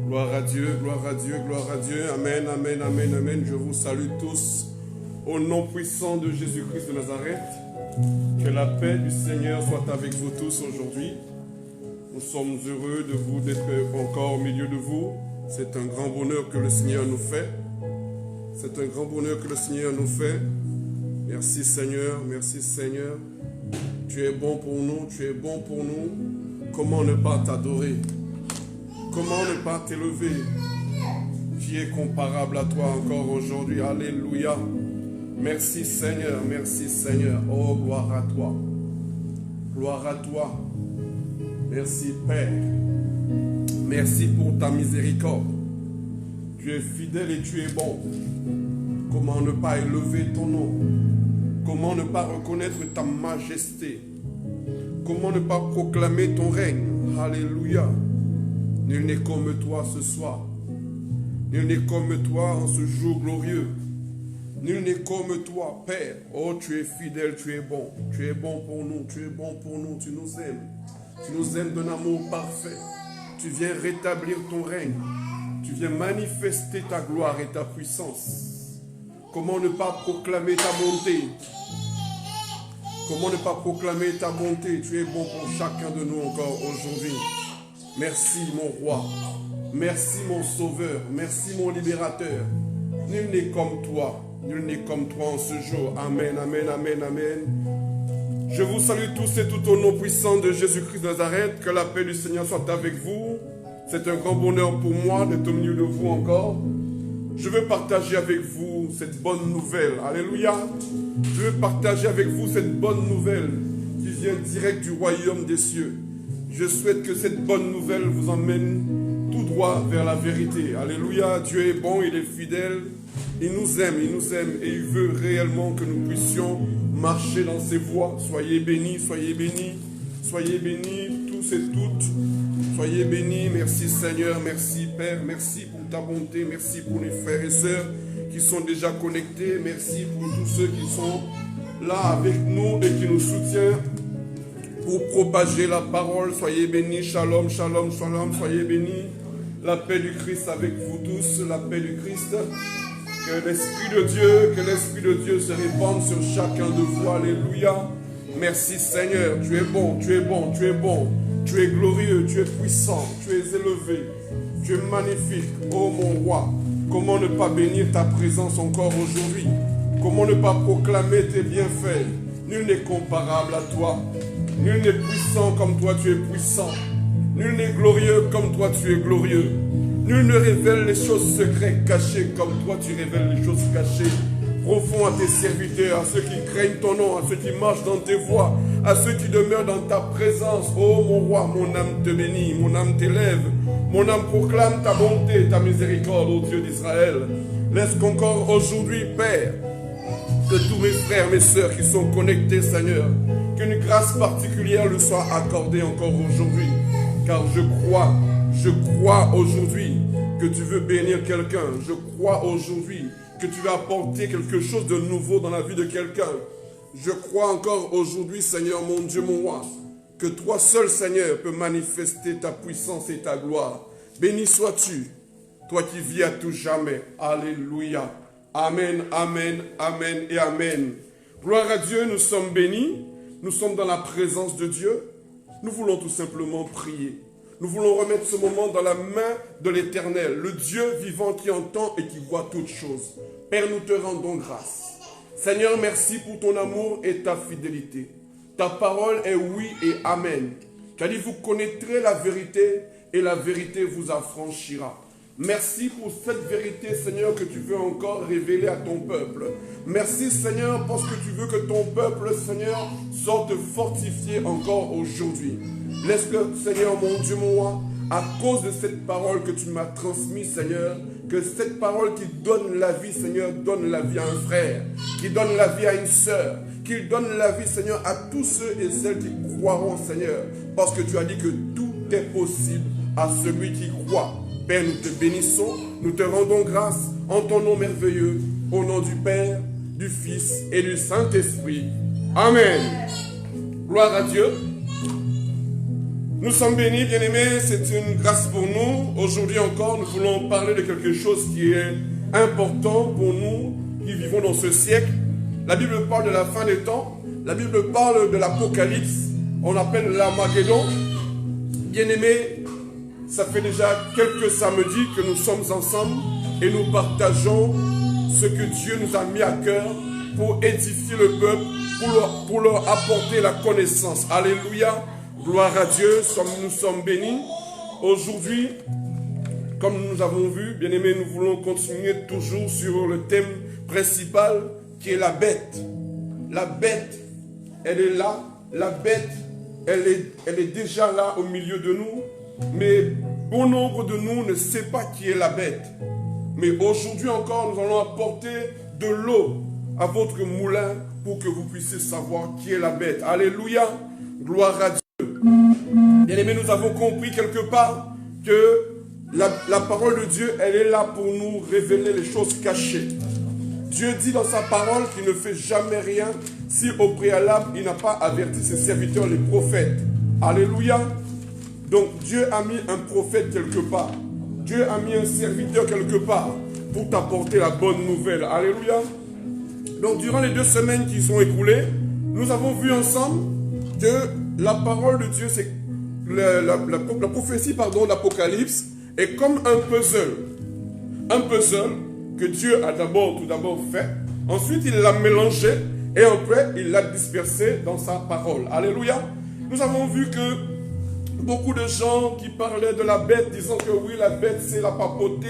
Gloire à Dieu, gloire à Dieu, gloire à Dieu. Amen, amen, amen, amen. Je vous salue tous au nom puissant de Jésus-Christ de Nazareth. Que la paix du Seigneur soit avec vous tous aujourd'hui. Nous sommes heureux d'être encore au milieu de vous. C'est un grand bonheur que le Seigneur nous fait. C'est un grand bonheur que le Seigneur nous fait. Merci Seigneur, merci Seigneur. Tu es bon pour nous, tu es bon pour nous. Comment ne pas t'adorer? Comment ne pas t'élever? Qui est comparable à toi encore aujourd'hui? Alléluia. Merci Seigneur, merci Seigneur. Oh, gloire à toi. Gloire à toi. Merci Père. Merci pour ta miséricorde. Tu es fidèle et tu es bon. Comment ne pas élever ton nom? Comment ne pas reconnaître ta majesté? Comment ne pas proclamer ton règne? Alléluia. Nul n'est comme toi ce soir. Nul n'est comme toi en ce jour glorieux. Nul n'est comme toi, Père. Oh, tu es fidèle, tu es bon. Tu es bon pour nous, tu es bon pour nous, tu nous aimes. Tu nous aimes d'un amour parfait. Tu viens rétablir ton règne. Tu viens manifester ta gloire et ta puissance. Comment ne pas proclamer ta bonté? Comment ne pas proclamer ta bonté? Tu es bon pour chacun de nous encore aujourd'hui. Merci mon roi. Merci mon sauveur. Merci mon libérateur. Nul n'est comme toi. Nul n'est comme toi en ce jour. Amen, amen, amen, amen. Je vous salue tous et tout au nom puissant de Jésus-Christ de Nazareth. Que la paix du Seigneur soit avec vous. C'est un grand bonheur pour moi d'être au milieu de vous encore. Je veux partager avec vous cette bonne nouvelle. Alléluia. Je veux partager avec vous cette bonne nouvelle qui vient direct du royaume des cieux. Je souhaite que cette bonne nouvelle vous emmène tout droit vers la vérité. Alléluia. Dieu est bon, il est fidèle. Il nous aime et il veut réellement que nous puissions marcher dans ses voies. Soyez bénis, soyez bénis, soyez bénis tous et toutes. Soyez bénis, merci Seigneur, merci Père, merci pour ta bonté, merci pour les frères et sœurs qui sont déjà connectés, merci pour tous ceux qui sont là avec nous et qui nous soutiennent pour propager la parole. Soyez bénis, shalom, shalom, shalom, soyez bénis. La paix du Christ avec vous tous, la paix du Christ. Que l'Esprit de Dieu se répande sur chacun de vous. Alléluia. Merci Seigneur, tu es bon, tu es bon, tu es bon. Tu es glorieux, tu es puissant, tu es élevé, tu es magnifique. Oh mon roi, comment ne pas bénir ta présence encore aujourd'hui? Comment ne pas proclamer tes bienfaits? Nul n'est comparable à toi. Nul n'est puissant comme toi, tu es puissant. Nul n'est glorieux comme toi, tu es glorieux. Nul ne révèle les choses secrètes cachées comme toi, tu révèles les choses cachées. Profond à tes serviteurs, à ceux qui craignent ton nom, à ceux qui marchent dans tes voies, à ceux qui demeurent dans ta présence. Oh mon roi, mon âme te bénit, mon âme t'élève, mon âme proclame ta bonté, ta miséricorde, ô Dieu d'Israël. Laisse qu'encore aujourd'hui, Père, que tous mes frères, mes sœurs qui sont connectés, Seigneur, qu'une grâce particulière leur soit accordée encore aujourd'hui. Car je crois aujourd'hui que tu veux bénir quelqu'un. Je crois aujourd'hui que tu vas apporter quelque chose de nouveau dans la vie de quelqu'un. Je crois encore aujourd'hui, Seigneur, mon Dieu, mon roi, que toi seul, Seigneur, peux manifester ta puissance et ta gloire. Béni sois-tu, toi qui vis à tout jamais. Alléluia. Amen, amen, amen et amen. Gloire à Dieu, nous sommes bénis. Nous sommes dans la présence de Dieu. Nous voulons tout simplement prier. Nous voulons remettre ce moment dans la main de l'Éternel, le Dieu vivant qui entend et qui voit toutes choses. Père, nous te rendons grâce. Seigneur, merci pour ton amour et ta fidélité. Ta parole est oui et amen. Tu as dit, vous connaîtrez la vérité et la vérité vous affranchira. Merci pour cette vérité, Seigneur, que tu veux encore révéler à ton peuple. Merci, Seigneur, parce que tu veux que ton peuple, Seigneur, sorte fortifié encore aujourd'hui. Laisse que, Seigneur, mon Dieu, mon roi, à cause de cette parole que tu m'as transmise, Seigneur, que cette parole qui donne la vie, Seigneur, donne la vie à un frère, qui donne la vie à une sœur, qui donne la vie, Seigneur, à tous ceux et celles qui croiront, Seigneur, parce que tu as dit que tout est possible à celui qui croit. Père, nous te bénissons, nous te rendons grâce en ton nom merveilleux, au nom du Père, du Fils et du Saint-Esprit. Amen. Gloire à Dieu. Nous sommes bénis, bien-aimés, c'est une grâce pour nous. Aujourd'hui encore, nous voulons parler de quelque chose qui est important pour nous qui vivons dans ce siècle. La Bible parle de la fin des temps. La Bible parle de l'Apocalypse. On appelle l'Armageddon. Bien-aimés, ça fait déjà quelques samedis que nous sommes ensemble et nous partageons ce que Dieu nous a mis à cœur pour édifier le peuple, pour leur apporter la connaissance. Alléluia. Gloire à Dieu, nous sommes bénis. Aujourd'hui, comme nous avons vu, bien-aimés, nous voulons continuer toujours sur le thème principal qui est la bête. La bête, elle est là. La bête, elle est déjà là au milieu de nous. Mais bon nombre de nous ne sait pas qui est la bête. Mais aujourd'hui encore, nous allons apporter de l'eau à votre moulin pour que vous puissiez savoir qui est la bête. Alléluia, gloire à Dieu. Bien-aimés, nous avons compris quelque part que la parole de Dieu, elle est là pour nous révéler les choses cachées. Dieu dit dans sa parole qu'il ne fait jamais rien si au préalable il n'a pas averti ses serviteurs, les prophètes. Alléluia. Donc Dieu a mis un prophète quelque part. Dieu a mis un serviteur quelque part pour t'apporter la bonne nouvelle. Alléluia. Donc durant les 2 semaines qui sont écoulées, nous avons vu ensemble que la parole de Dieu, c'est la prophétie d'Apocalypse est comme un puzzle. Un puzzle que Dieu a tout d'abord fait. Ensuite, il l'a mélangé et après, il l'a dispersé dans sa parole. Alléluia. Nous avons vu que beaucoup de gens qui parlaient de la bête, disant que oui, la bête c'est la papauté,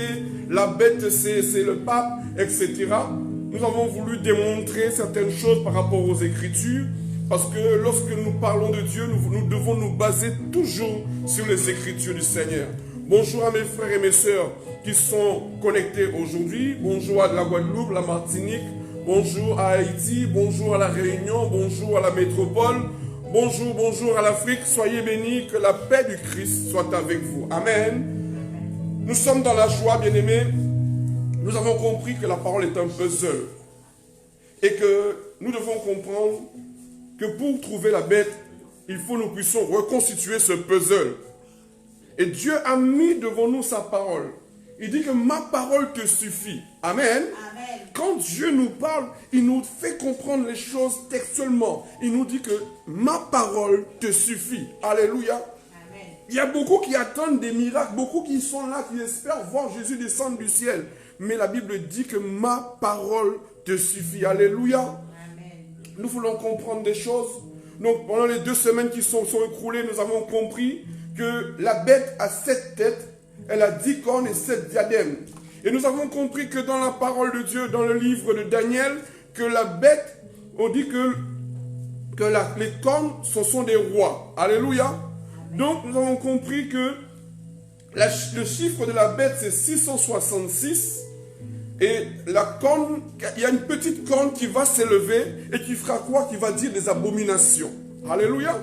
la bête c'est le pape, etc. Nous avons voulu démontrer certaines choses par rapport aux Écritures. Parce que lorsque nous parlons de Dieu, nous devons nous baser toujours sur les Écritures du Seigneur. Bonjour à mes frères et mes sœurs qui sont connectés aujourd'hui. Bonjour à la Guadeloupe, la Martinique. Bonjour à Haïti. Bonjour à la Réunion. Bonjour à la métropole. Bonjour à l'Afrique. Soyez bénis, que la paix du Christ soit avec vous. Amen. Nous sommes dans la joie, bien-aimés. Nous avons compris que la parole est un puzzle. Et que nous devons comprendre que pour trouver la bête, il faut que nous puissions reconstituer ce puzzle. Et Dieu a mis devant nous sa parole. Il dit que ma parole te suffit. Amen. Amen. Quand Dieu nous parle, il nous fait comprendre les choses textuellement. Il nous dit que ma parole te suffit. Alléluia. Amen. Il y a beaucoup qui attendent des miracles, beaucoup qui sont là, qui espèrent voir Jésus descendre du ciel. Mais la Bible dit que ma parole te suffit. Alléluia. Nous voulons comprendre des choses. Donc, pendant les 2 semaines qui sont écoulées, nous avons compris que la bête a 7 têtes, elle a 10 cornes et 7 diadèmes. Et nous avons compris que dans la parole de Dieu, dans le livre de Daniel, que la bête, on dit que les cornes, ce sont des rois. Alléluia. Donc, nous avons compris que le chiffre de la bête, c'est 666. Et la corne, il y a une petite corne qui va s'élever et qui fera quoi? Qui va dire des abominations. Alléluia.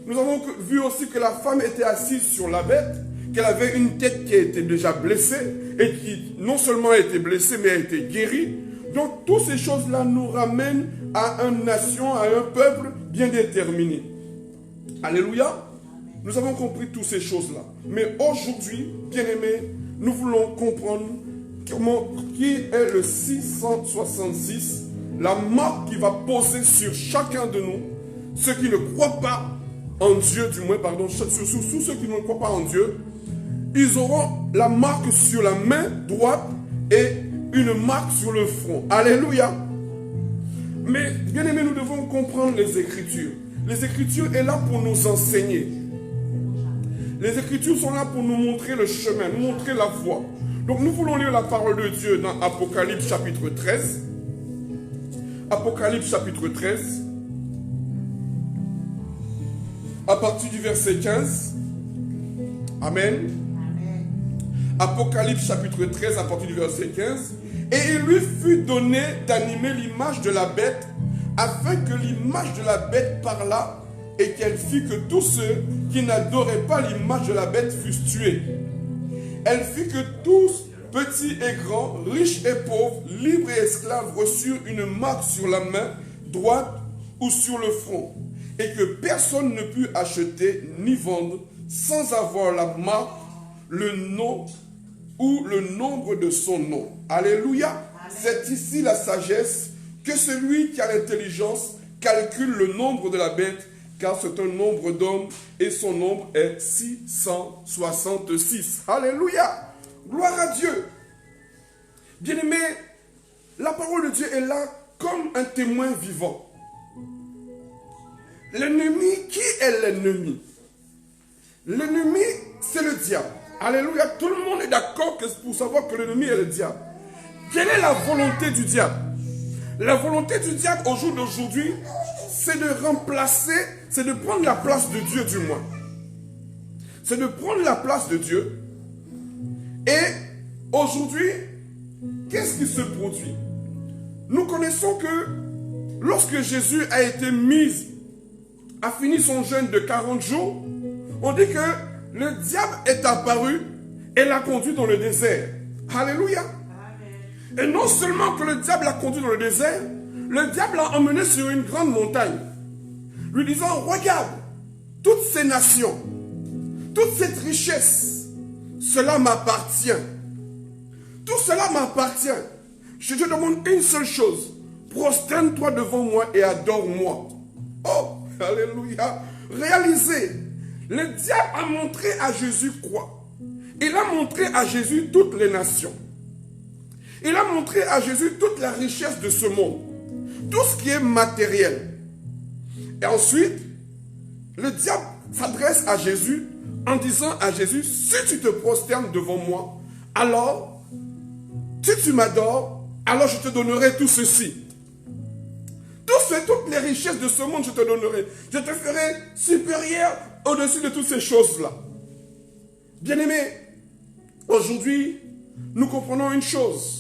Nous avons vu aussi que la femme était assise sur la bête, qu'elle avait une tête qui était déjà blessée et qui non seulement a été blessée mais a été guérie. Donc toutes ces choses-là nous ramènent à une nation, à un peuple bien déterminé. Alléluia. Nous avons compris toutes ces choses-là. Mais aujourd'hui, bien-aimés, nous voulons comprendre qui est le 666, la marque qui va poser sur chacun de nous, ceux qui ne croient pas en Dieu, du moins, pardon, surtout ceux qui ne croient pas en Dieu, ils auront la marque sur la main droite et une marque sur le front. Alléluia. Mais, bien aimé, nous devons comprendre les Écritures. Les Écritures sont là pour nous enseigner. Les Écritures sont là pour nous montrer le chemin, nous montrer la voie. Donc nous voulons lire la parole de Dieu dans Apocalypse chapitre 13. Apocalypse chapitre 13. À partir du verset 15. Amen. Apocalypse chapitre 13 à partir du verset 15. Et il lui fut donné d'animer l'image de la bête, afin que l'image de la bête parlât et qu'elle fit que tous ceux qui n'adoraient pas l'image de la bête fussent tués. Elle fit que tous, petits et grands, riches et pauvres, libres et esclaves, reçurent une marque sur la main droite ou sur le front, et que personne ne put acheter ni vendre sans avoir la marque, le nom ou le nombre de son nom. Alléluia. C'est ici la sagesse, que celui qui a l'intelligence calcule le nombre de la bête, car c'est un nombre d'hommes et son nombre est 666. Alléluia. Gloire à Dieu. Bien-aimé, la parole de Dieu est là comme un témoin vivant. L'ennemi, qui est l'ennemi? L'ennemi, c'est le diable. Alléluia. Tout le monde est d'accord pour savoir que l'ennemi est le diable. Quelle est la volonté du diable? La volonté du diable au jour d'aujourd'hui, c'est de remplacer, c'est de prendre la place de Dieu du moins. C'est de prendre la place de Dieu. Et aujourd'hui, qu'est-ce qui se produit? Nous connaissons que lorsque Jésus a fini son jeûne de 40 jours, on dit que le diable est apparu et l'a conduit dans le désert. Alléluia. Et non seulement que le diable l'a conduit dans le désert, le diable l'a emmené sur une grande montagne, lui disant, regarde, toutes ces nations, toute cette richesse, cela m'appartient. Tout cela m'appartient. Je te demande une seule chose, prosterne-toi devant moi et adore-moi. Oh, alléluia. Réalisez, le diable a montré à Jésus quoi? Il a montré à Jésus toutes les nations. Il a montré à Jésus toute la richesse de ce monde. Tout ce qui est matériel. Et ensuite, le diable s'adresse à Jésus en disant à Jésus, si tu te prosternes devant moi, alors, si tu m'adores, alors je te donnerai tout ceci. Toutes les richesses de ce monde, je te donnerai. Je te ferai supérieur au-dessus de toutes ces choses-là. Bien-aimés, aujourd'hui, nous comprenons une chose.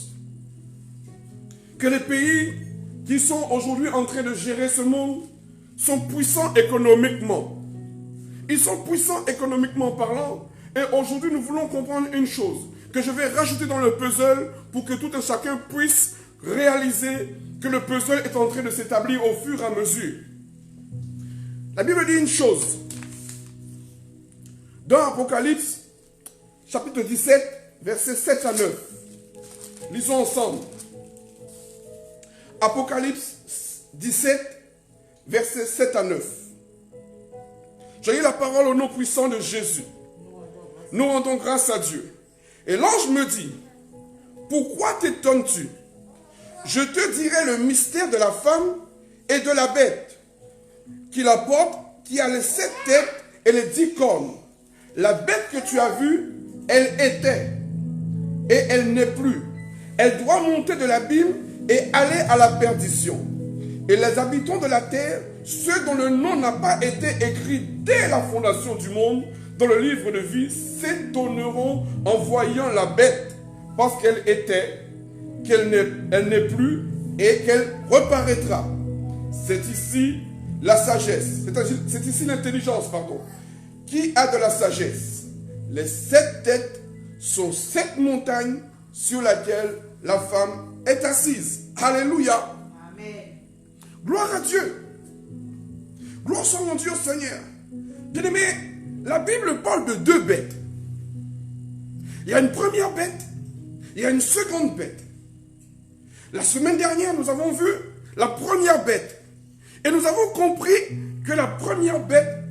Que les pays qui sont aujourd'hui en train de gérer ce monde sont puissants économiquement. Ils sont puissants économiquement parlant. Et aujourd'hui, nous voulons comprendre une chose, que je vais rajouter dans le puzzle pour que tout un chacun puisse réaliser que le puzzle est en train de s'établir au fur et à mesure. La Bible dit une chose. Dans Apocalypse, chapitre 17, versets 7 à 9. Lisons ensemble. Apocalypse 17, versets 7 à 9. J'ai eu la parole au nom puissant de Jésus. Nous rendons grâce à Dieu. Et l'ange me dit, pourquoi t'étonnes-tu? Je te dirai le mystère de la femme et de la bête qui la porte, qui a les 7 têtes et les 10 cornes. La bête que tu as vue, elle était et elle n'est plus. Elle doit monter de l'abîme et aller à la perdition. Et les habitants de la terre, ceux dont le nom n'a pas été écrit dès la fondation du monde, dans le livre de vie, s'étonneront en voyant la bête, parce qu'elle était, qu'elle n'est plus et qu'elle reparaîtra. C'est ici la sagesse, c'est ici l'intelligence, pardon. Qui a de la sagesse? Les 7 têtes sont 7 montagnes sur lesquelles la femme est assise. Alléluia. Amen. Gloire à Dieu. Gloire soit mon Dieu Seigneur. Bien-aimé, la Bible parle de 2 bêtes. Il y a une première bête, il y a une seconde bête. La semaine dernière, nous avons vu la première bête. Et nous avons compris que la première bête,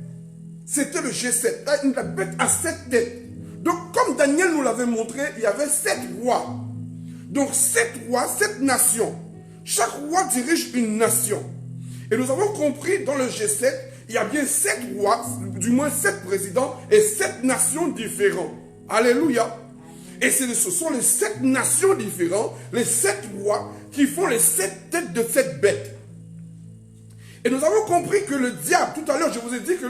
c'était le G7. La bête à 7 têtes. Donc, comme Daniel nous l'avait montré, il y avait 7 rois. Donc, 7 rois, 7 nations. Chaque roi dirige une nation. Et nous avons compris dans le G7, il y a bien 7 rois, du moins 7 présidents et 7 nations différentes. Alléluia. Et ce sont les 7 nations différentes, les 7 rois qui font les 7 têtes de cette bête. Et nous avons compris que le diable, tout à l'heure je vous ai dit que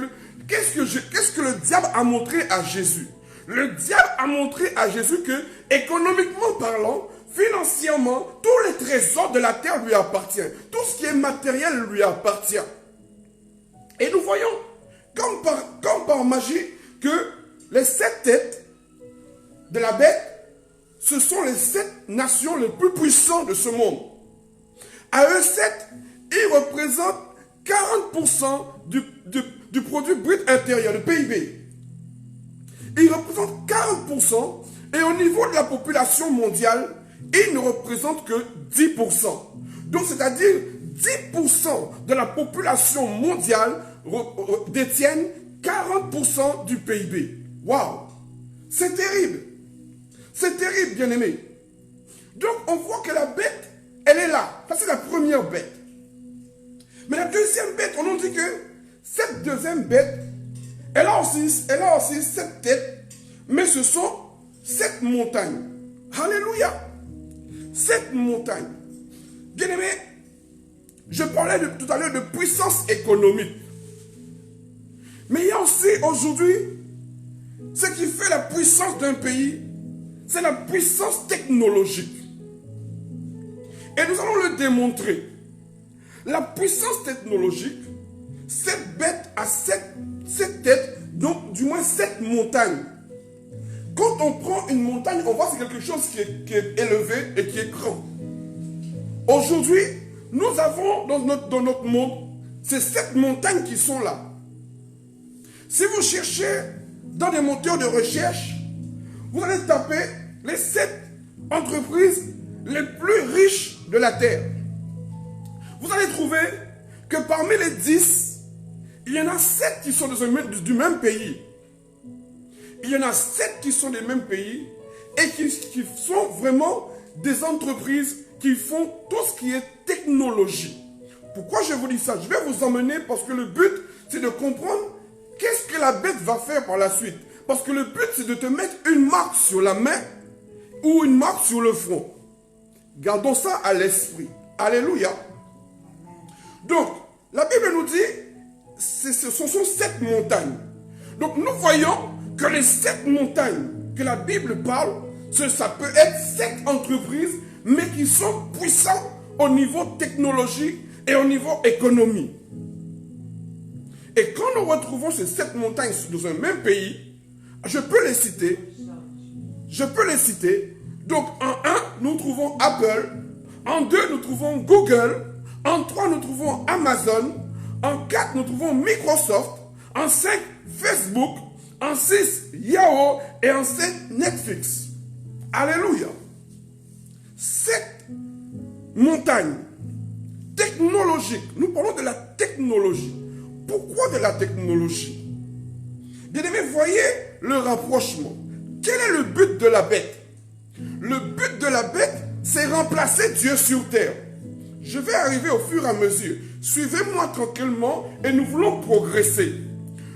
qu'est-ce que le diable a montré à Jésus? Le diable a montré à Jésus que, économiquement parlant, financièrement, tous les trésors de la terre lui appartiennent. Tout ce qui est matériel lui appartient. Et nous voyons, comme par magie, que les 7 têtes de la bête, ce sont les 7 nations les plus puissantes de ce monde. À eux 7, ils représentent 40% du produit brut intérieur, le PIB. il représente 40%, et au niveau de la population mondiale, il ne représente que 10%. Donc, c'est-à-dire 10% de la population mondiale détiennent 40% du PIB. Waouh! C'est terrible. C'est terrible, bien-aimé. Donc, on voit que la bête, elle est là. Ça, c'est la première bête. Mais la deuxième bête, on nous dit que cette deuxième bête, elle a aussi 7 têtes, mais ce sont 7 montagnes. Alléluia. 7 montagnes. Bien-aimé, je parlais tout à l'heure de puissance économique. Mais il y a aussi aujourd'hui, ce qui fait la puissance d'un pays, c'est la puissance technologique. Et nous allons le démontrer. La puissance technologique, cette bête a 7 têtes, donc du moins 7 montagnes. Quand on prend une montagne, on voit que c'est quelque chose qui est élevé et qui est grand. Aujourd'hui, nous avons dans notre monde ces 7 montagnes qui sont là. Si vous cherchez dans des moteurs de recherche, vous allez taper les 7 entreprises les plus riches de la Terre. Vous allez trouver que parmi les 10, il y en a 7 qui sont du même pays. Il y en a 7 qui sont des mêmes pays et qui sont vraiment des entreprises qui font tout ce qui est technologie. Pourquoi je vous dis ça? Je vais vous emmener parce que le but, c'est de comprendre qu'est-ce que la bête va faire par la suite. Parce que le but, c'est de te mettre une marque sur la main ou une marque sur le front. Gardons ça à l'esprit. Alléluia. Donc, la Bible nous dit, ce sont 7 montagnes. Donc, nous voyons que les 7 montagnes que la Bible parle, ça peut être 7 entreprises, mais qui sont puissantes au niveau technologique et au niveau économie. Et quand nous retrouvons ces 7 montagnes dans un même pays, je peux les citer. Donc, en 1, nous trouvons Apple. En 2, nous trouvons Google. En 3, nous trouvons Amazon. En 4, nous trouvons Microsoft. En 5, Facebook. En 6, Yahoo. Et en 7, Netflix. Alléluia. 7 montagnes technologiques. Nous parlons de la technologie. Pourquoi de la technologie? Bien-aimés, voyez le rapprochement. Quel est le but de la bête? Le but de la bête, c'est remplacer Dieu sur terre. Je vais arriver au fur et à mesure. Suivez-moi tranquillement et nous voulons progresser.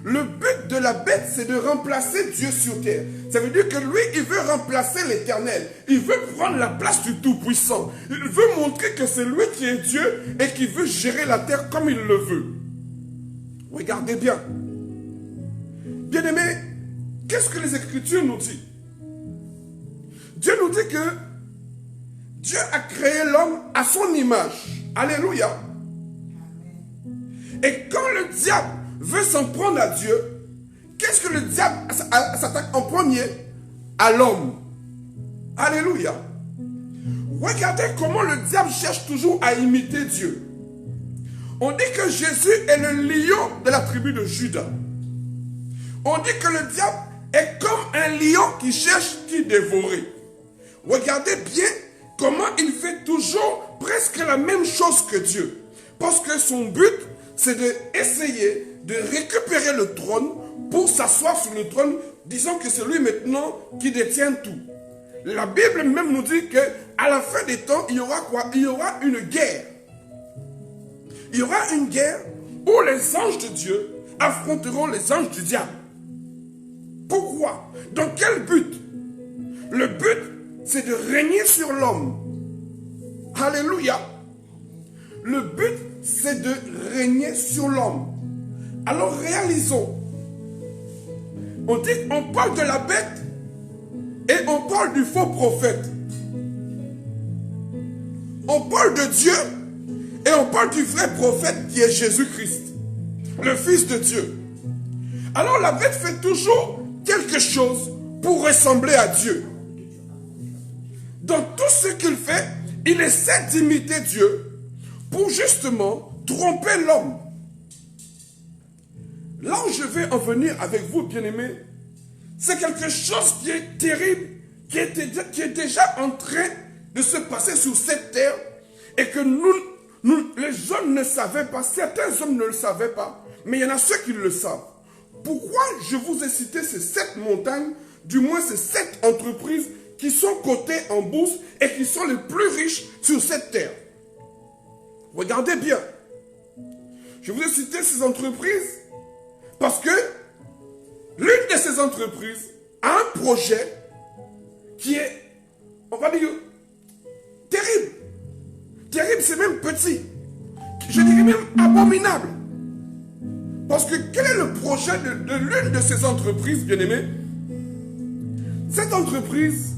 Le but de la bête, c'est de remplacer Dieu sur terre. Ça veut dire que lui, il veut remplacer l'Éternel. Il veut prendre la place du Tout-Puissant. Il veut montrer que c'est lui qui est Dieu et qui veut gérer la terre comme il le veut. Regardez bien. Bien-aimés, qu'est-ce que les Écritures nous disent? Dieu nous dit que Dieu a créé l'homme à son image. Alléluia. Et quand le diable veut s'en prendre à Dieu, qu'est-ce que le diable s'attaque en premier? À l'homme. Alléluia. Regardez comment le diable cherche toujours à imiter Dieu. On dit que Jésus est le lion de la tribu de Juda. On dit que le diable est comme un lion qui cherche qui dévorer. Regardez bien comment il fait toujours presque la même chose que Dieu. Parce que son but, c'est d'essayer de récupérer le trône pour s'asseoir sur le trône, disant que c'est lui maintenant qui détient tout. La Bible même nous dit qu'à la fin des temps, il y aura quoi? Il y aura une guerre. Il y aura une guerre où les anges de Dieu affronteront les anges du diable. Pourquoi? Dans quel but? Le but, c'est de régner sur l'homme. Alléluia. Le but, c'est de régner sur l'homme. Alors réalisons. On parle de la bête et on parle du faux prophète. On parle de Dieu et on parle du vrai prophète qui est Jésus-Christ, le Fils de Dieu. Alors la bête fait toujours quelque chose pour ressembler à Dieu. Dans tout ce qu'il fait, il essaie d'imiter Dieu pour justement tromper l'homme. Là où je vais en venir avec vous, bien-aimés, C'est quelque chose qui est terrible, qui est déjà en train de se passer sur cette terre et que les hommes ne savaient pas, certains hommes ne le savaient pas, mais il y en a ceux qui le savent. Pourquoi je vous ai cité ces 7 montagnes, du moins ces 7 entreprises qui sont cotées en bourse et qui sont les plus riches sur cette terre? Regardez bien. Je vous ai cité ces entreprises parce que l'une de ces entreprises a un projet qui est, on va dire, terrible. Terrible, c'est même petit. Je dirais même abominable. Parce que quel est le projet de l'une de ces entreprises, bien-aimés? Cette entreprise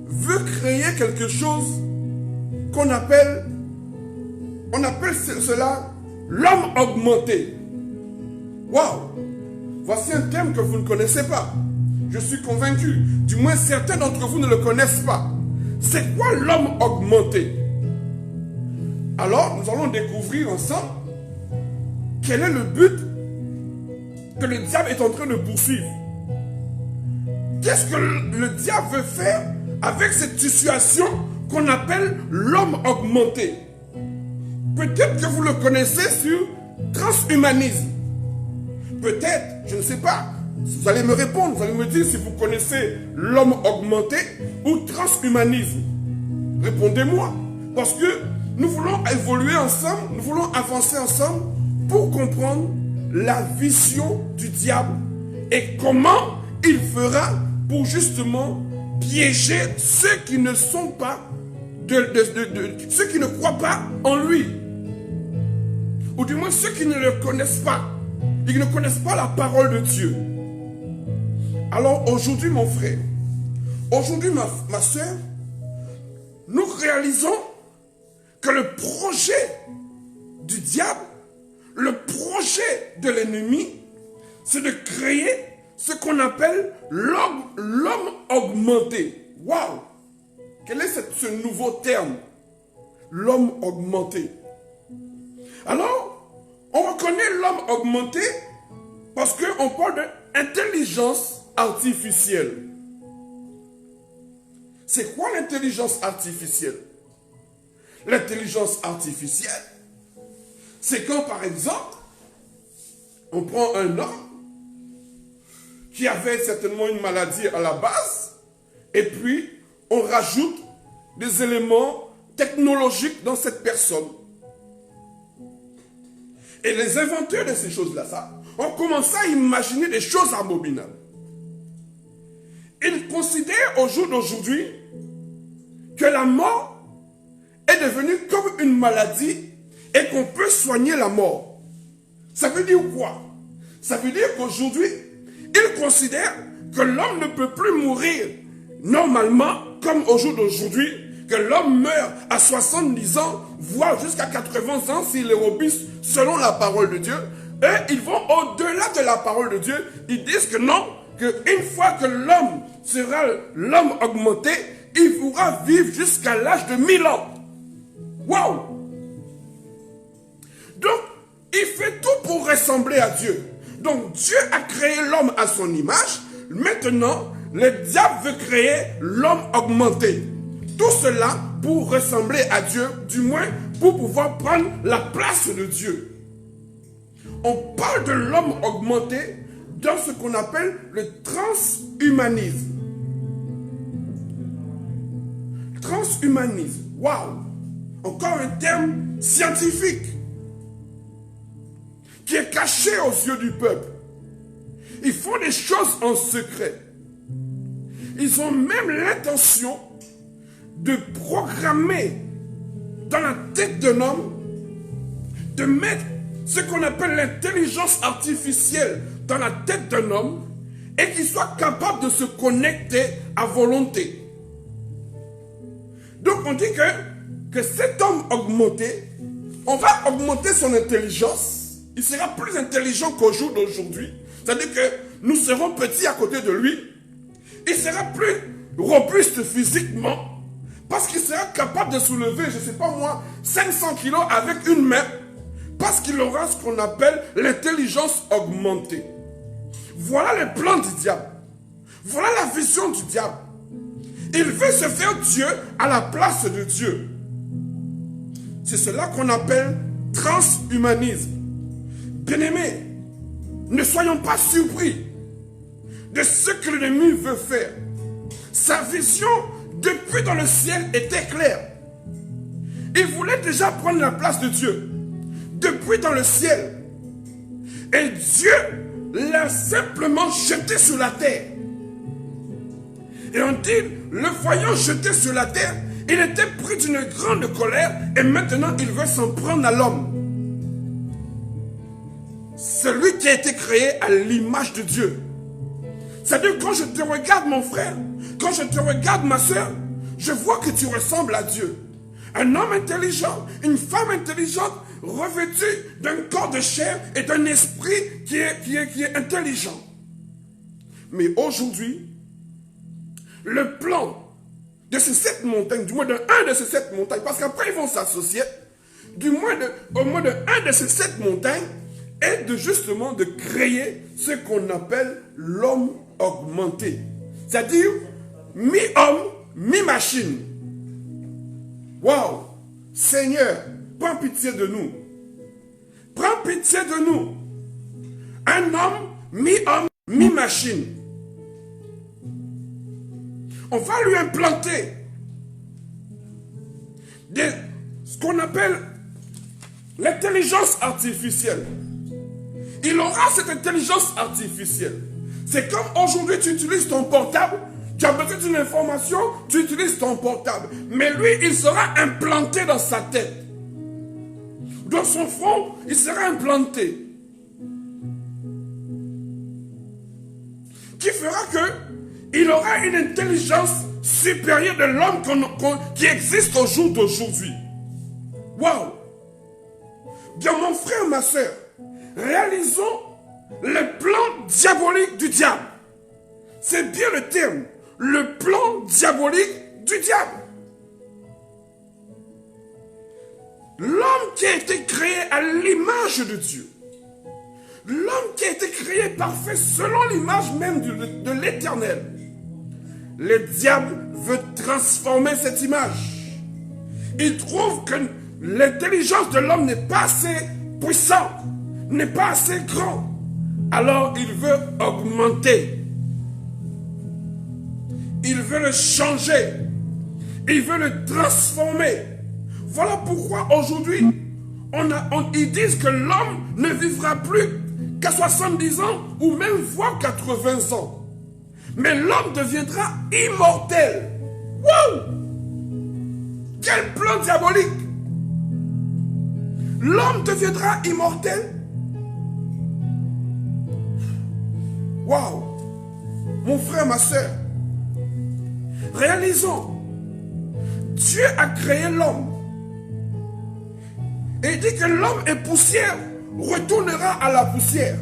veut créer quelque chose qu'on appelle, cela l'homme augmenté. Waouh! Voici un terme que vous ne connaissez pas. Je suis convaincu. Du moins, certains d'entre vous ne le connaissent pas. C'est quoi l'homme augmenté? Alors, nous allons découvrir ensemble quel est le but que le diable est en train de poursuivre. Qu'est-ce que le diable veut faire avec cette situation qu'on appelle l'homme augmenté? Peut-être que vous le connaissez sur transhumanisme. Peut-être, je ne sais pas. Vous allez me répondre, vous allez me dire si vous connaissez l'homme augmenté ou transhumanisme. Répondez-moi. Parce que nous voulons évoluer ensemble, nous voulons avancer ensemble pour comprendre la vision du diable et comment il fera pour justement piéger ceux qui ne sont pas, ceux qui ne croient pas en lui. Ou du moins ceux qui ne le connaissent pas. Ils ne connaissent pas la parole de Dieu. Alors aujourd'hui mon frère, aujourd'hui ma soeur, nous réalisons que le projet du diable, le projet de l'ennemi, c'est de créer ce qu'on appelle l'homme augmenté. Waouh! Quel est ce nouveau terme? L'homme augmenté. Alors, on reconnaît l'homme augmenté parce qu'on parle d'intelligence artificielle. C'est quoi l'intelligence artificielle? L'intelligence artificielle, c'est quand, par exemple, on prend un homme qui avait certainement une maladie à la base, et puis on rajoute des éléments technologiques dans cette personne. Et les inventeurs de ces choses-là, ont commencé à imaginer des choses abominables. Ils considèrent au jour d'aujourd'hui que la mort est devenue comme une maladie et qu'on peut soigner la mort. Ça veut dire quoi? Ça veut dire qu'aujourd'hui, ils considèrent que l'homme ne peut plus mourir normalement comme au jour d'aujourd'hui, que l'homme meurt à 70 ans, voire jusqu'à 80 ans s'il est robuste selon la parole de Dieu. Et ils vont au-delà de la parole de Dieu. Ils disent que non, qu'une fois que l'homme sera l'homme augmenté, il pourra vivre jusqu'à l'âge de 1000 ans. Waouh! Donc, il fait tout pour ressembler à Dieu. Donc, Dieu a créé l'homme à son image. Maintenant, le diable veut créer l'homme augmenté. Tout cela pour ressembler à Dieu, du moins pour pouvoir prendre la place de Dieu. On parle de l'homme augmenté dans ce qu'on appelle le transhumanisme. Transhumanisme, waouh! Encore un terme scientifique qui est caché aux yeux du peuple. Ils font des choses en secret. Ils ont même l'intention de programmer dans la tête d'un homme, de mettre ce qu'on appelle l'intelligence artificielle dans la tête d'un homme et qu'il soit capable de se connecter à volonté. Donc on dit que cet homme augmenté, on va augmenter son intelligence, il sera plus intelligent qu'au jour d'aujourd'hui, c'est-à-dire que nous serons petits à côté de lui, il sera plus robuste physiquement, parce qu'il sera capable de soulever, je ne sais pas moi, 500 kilos avec une main, parce qu'il aura ce qu'on appelle l'intelligence augmentée. Voilà le plan du diable. Voilà la vision du diable. Il veut se faire Dieu à la place de Dieu. C'est cela qu'on appelle transhumanisme. Bien-aimés, ne soyons pas surpris de ce que l'ennemi veut faire. Sa vision, depuis dans le ciel, était claire. Il voulait déjà prendre la place de Dieu, depuis dans le ciel. Et Dieu l'a simplement jeté sur la terre. Et on dit, le voyant jeté sur la terre, il était pris d'une grande colère et maintenant il veut s'en prendre à l'homme. Celui qui a été créé à l'image de Dieu. C'est-à-dire, quand je te regarde, mon frère, quand je te regarde, ma soeur, je vois que tu ressembles à Dieu. Un homme intelligent, une femme intelligente, revêtue d'un corps de chair et d'un esprit qui est intelligent. Mais aujourd'hui, le plan de ces 7 montagnes, du moins de un de ces 7 montagnes, parce qu'après ils vont s'associer, au moins de un de ces 7 montagnes, est justement de créer ce qu'on appelle l'homme augmenté. C'est-à-dire mi-homme, mi-machine. Waouh! Seigneur, prends pitié de nous. Prends pitié de nous. Un homme, mi-homme, mi-machine. On va lui implanter ce qu'on appelle l'intelligence artificielle. Il aura cette intelligence artificielle. C'est comme aujourd'hui tu utilises ton portable, tu as besoin d'une information, tu utilises ton portable. Mais lui, il sera implanté dans sa tête. Dans son front, il sera implanté. Qui fera que il aura une intelligence supérieure de l'homme qui existe au jour d'aujourd'hui. Waouh! Bien, mon frère, ma soeur, réalisons le plan diabolique du diable. C'est bien le terme. Le plan diabolique du diable. L'homme qui a été créé à l'image de Dieu. L'homme qui a été créé parfait selon l'image même de l'Éternel. Le diable veut transformer cette image. Il trouve que l'intelligence de l'homme n'est pas assez puissante, n'est pas assez grande. Alors il veut augmenter. Il veut le changer. Il veut le transformer. Voilà pourquoi aujourd'hui, ils disent que l'homme ne vivra plus qu'à 70 ans ou même voire 80 ans. Mais l'homme deviendra immortel. Wow! Quel plan diabolique! L'homme deviendra immortel. Wow! Mon frère, ma soeur, réalisons. Dieu a créé l'homme. Et il dit que l'homme est poussière, retournera à la poussière.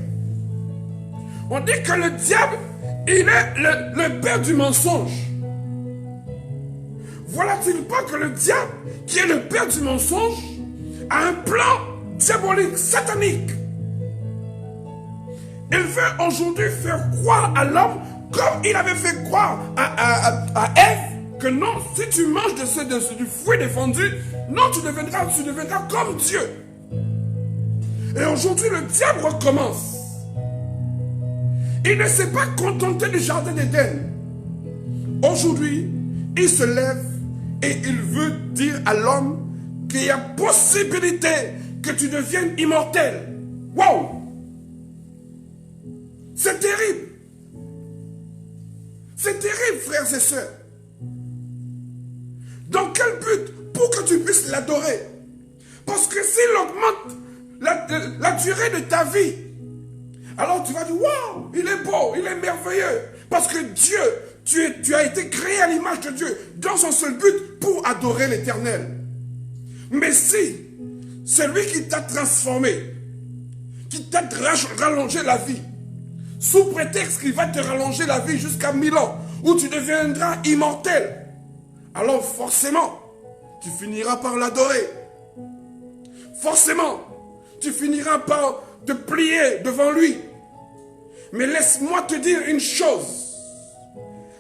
On dit que le diable, il est le père du mensonge. Voilà-t-il pas que le diable, qui est le père du mensonge, a un plan diabolique, satanique. Il veut aujourd'hui faire croire à l'homme, comme il avait fait croire à Ève, que non, si tu manges du fruit défendu, non, tu deviendras comme Dieu. Et aujourd'hui, le diable recommence. Il ne s'est pas contenté du jardin d'Éden. Aujourd'hui, il se lève et il veut dire à l'homme qu'il y a possibilité que tu deviennes immortel. Wow! C'est terrible. C'est terrible, frères et sœurs. Dans quel but? Pour que tu puisses l'adorer. Parce que s'il augmente la durée de ta vie, alors tu vas dire, waouh, il est beau, il est merveilleux. Parce que Dieu, tu as été créé à l'image de Dieu, dans un seul but, pour adorer l'Éternel. Mais si, celui qui t'a transformé, qui t'a rallongé la vie, sous prétexte qu'il va te rallonger la vie jusqu'à 1000 ans, où tu deviendras immortel, alors forcément, tu finiras par l'adorer. Forcément, tu finiras par te plier devant lui. Mais laisse-moi te dire une chose.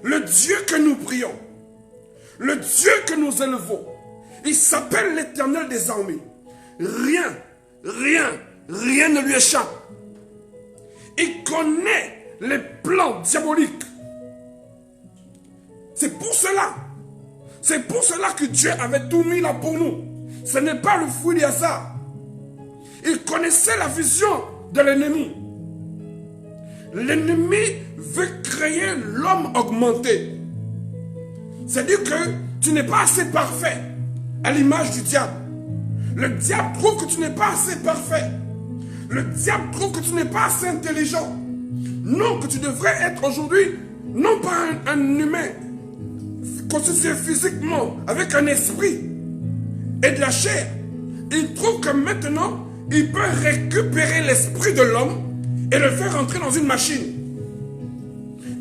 Le Dieu que nous prions, le Dieu que nous élevons, il s'appelle l'Éternel des armées. Rien ne lui échappe. Il connaît les plans diaboliques. C'est pour cela que Dieu avait tout mis là pour nous. Ce n'est pas le fruit du hasard. Il connaissait la vision de l'ennemi. L'ennemi veut créer l'homme augmenté. C'est-à-dire que tu n'es pas assez parfait à l'image du diable. Le diable trouve que tu n'es pas assez parfait. Le diable trouve que tu n'es pas assez intelligent. Non, que tu devrais être aujourd'hui, non pas un humain constitué physiquement, avec un esprit et de la chair. Il trouve que maintenant, il peut récupérer l'esprit de l'homme et le faire entrer dans une machine.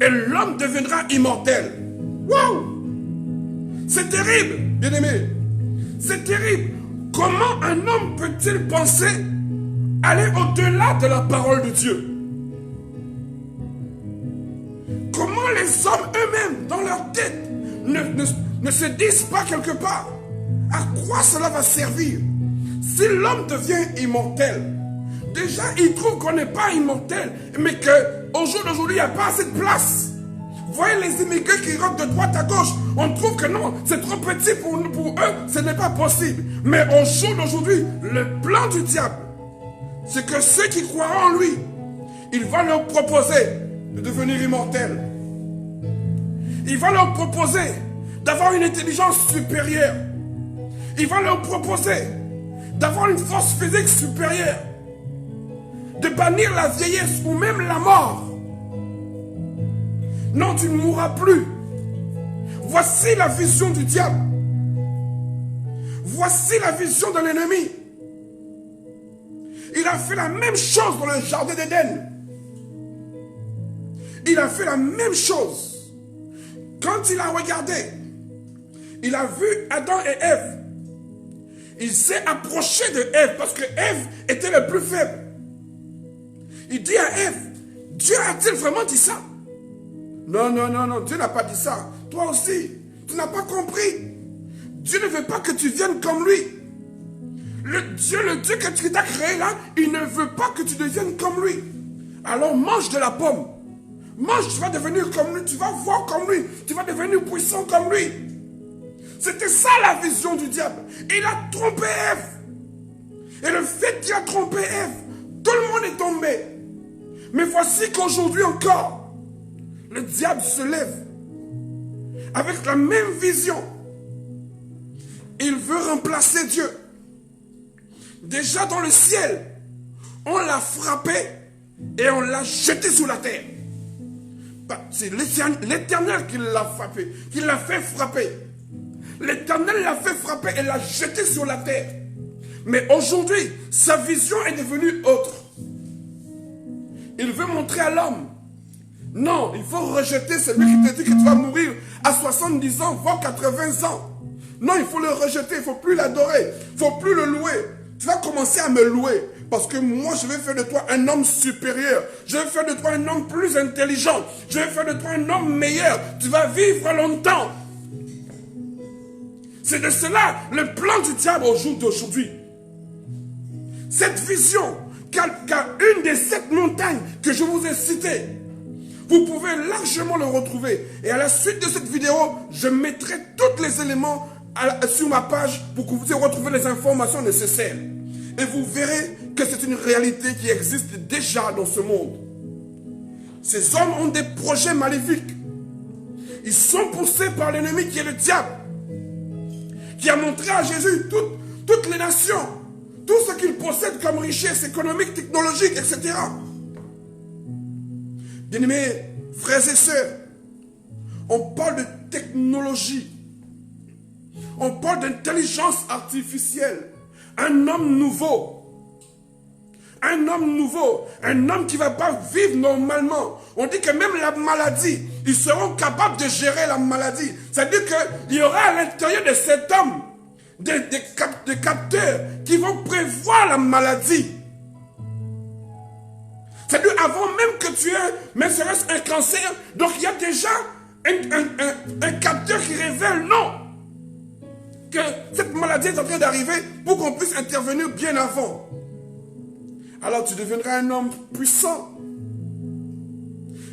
Et l'homme deviendra immortel. Waouh! C'est terrible, bien-aimé. C'est terrible. Comment un homme peut-il penser aller au-delà de la parole de Dieu? Comment les hommes eux-mêmes, dans leur tête, ne se disent pas quelque part à quoi cela va servir? Si l'homme devient immortel, déjà il trouve qu'on n'est pas immortel, mais qu'au jour d'aujourd'hui il n'y a pas assez de place. Vous voyez les immigrés qui rentrent de droite à gauche, on trouve que non, c'est trop petit pour eux, ce n'est pas possible. Mais au jour d'aujourd'hui, le plan du diable, c'est que ceux qui croiront en lui, il va leur proposer de devenir immortels. Il va leur proposer d'avoir une intelligence supérieure. Il va leur proposer d'avoir une force physique supérieure. De bannir la vieillesse ou même la mort. Non, tu ne mourras plus. Voici la vision du diable. Voici la vision de l'ennemi. Il a fait la même chose dans le jardin d'Éden. Il a fait la même chose. Quand il a regardé, il a vu Adam et Ève. Il s'est approché de Ève parce que Ève était le plus faible. Il dit à Ève, Dieu a-t-il vraiment dit ça? Non, Dieu n'a pas dit ça. Toi aussi, tu n'as pas compris. Dieu ne veut pas que tu viennes comme lui. Le Dieu que t'a créé là, il ne veut pas que tu deviennes comme lui. Alors mange de la pomme. Mange, tu vas devenir comme lui, tu vas voir comme lui, tu vas devenir puissant comme lui. C'était ça la vision du diable. Il a trompé Ève. Et le fait qu'il a trompé Ève, tout le monde est tombé. Mais voici qu'aujourd'hui encore, le diable se lève avec la même vision. Il veut remplacer Dieu. Déjà dans le ciel, on l'a frappé et on l'a jeté sous la terre. C'est l'Éternel qui l'a frappé, qui l'a fait frapper. L'Éternel l'a fait frapper et l'a jeté sur la terre. Mais aujourd'hui, sa vision est devenue autre. Il veut montrer à l'homme, non, il faut rejeter celui qui te dit que tu vas mourir à 70 ans, voire 80 ans. Non, il faut le rejeter, il ne faut plus l'adorer, il ne faut plus le louer. Tu vas commencer à me louer. Parce que moi, je vais faire de toi un homme supérieur. Je vais faire de toi un homme plus intelligent. Je vais faire de toi un homme meilleur. Tu vas vivre longtemps. C'est de cela le plan du diable au jour d'aujourd'hui. Cette vision qu'a une des 7 montagnes que je vous ai citées, vous pouvez largement le retrouver. Et à la suite de cette vidéo, je mettrai tous les éléments sur ma page pour que vous puissiez retrouver les informations nécessaires. Et vous verrez que c'est une réalité qui existe déjà dans ce monde. Ces hommes ont des projets maléfiques. Ils sont poussés par l'ennemi qui est le diable, qui a montré à Jésus toutes les nations, tout ce qu'ils possèdent comme richesse économique, technologique, etc. Bien-aimés, frères et sœurs, on parle de technologie. On parle d'intelligence artificielle. Un homme nouveau. Un homme nouveau. Un homme qui ne va pas vivre normalement. On dit que même la maladie, ils seront capables de gérer la maladie. C'est-à-dire qu'il y aura à l'intérieur de cet homme des capteurs qui vont prévoir la maladie. C'est-à-dire avant même que tu aies, même serait-ce un cancer, donc il y a déjà un capteur qui révèle, non, que cette maladie est en train d'arriver pour qu'on puisse intervenir bien avant. Alors tu deviendras un homme puissant.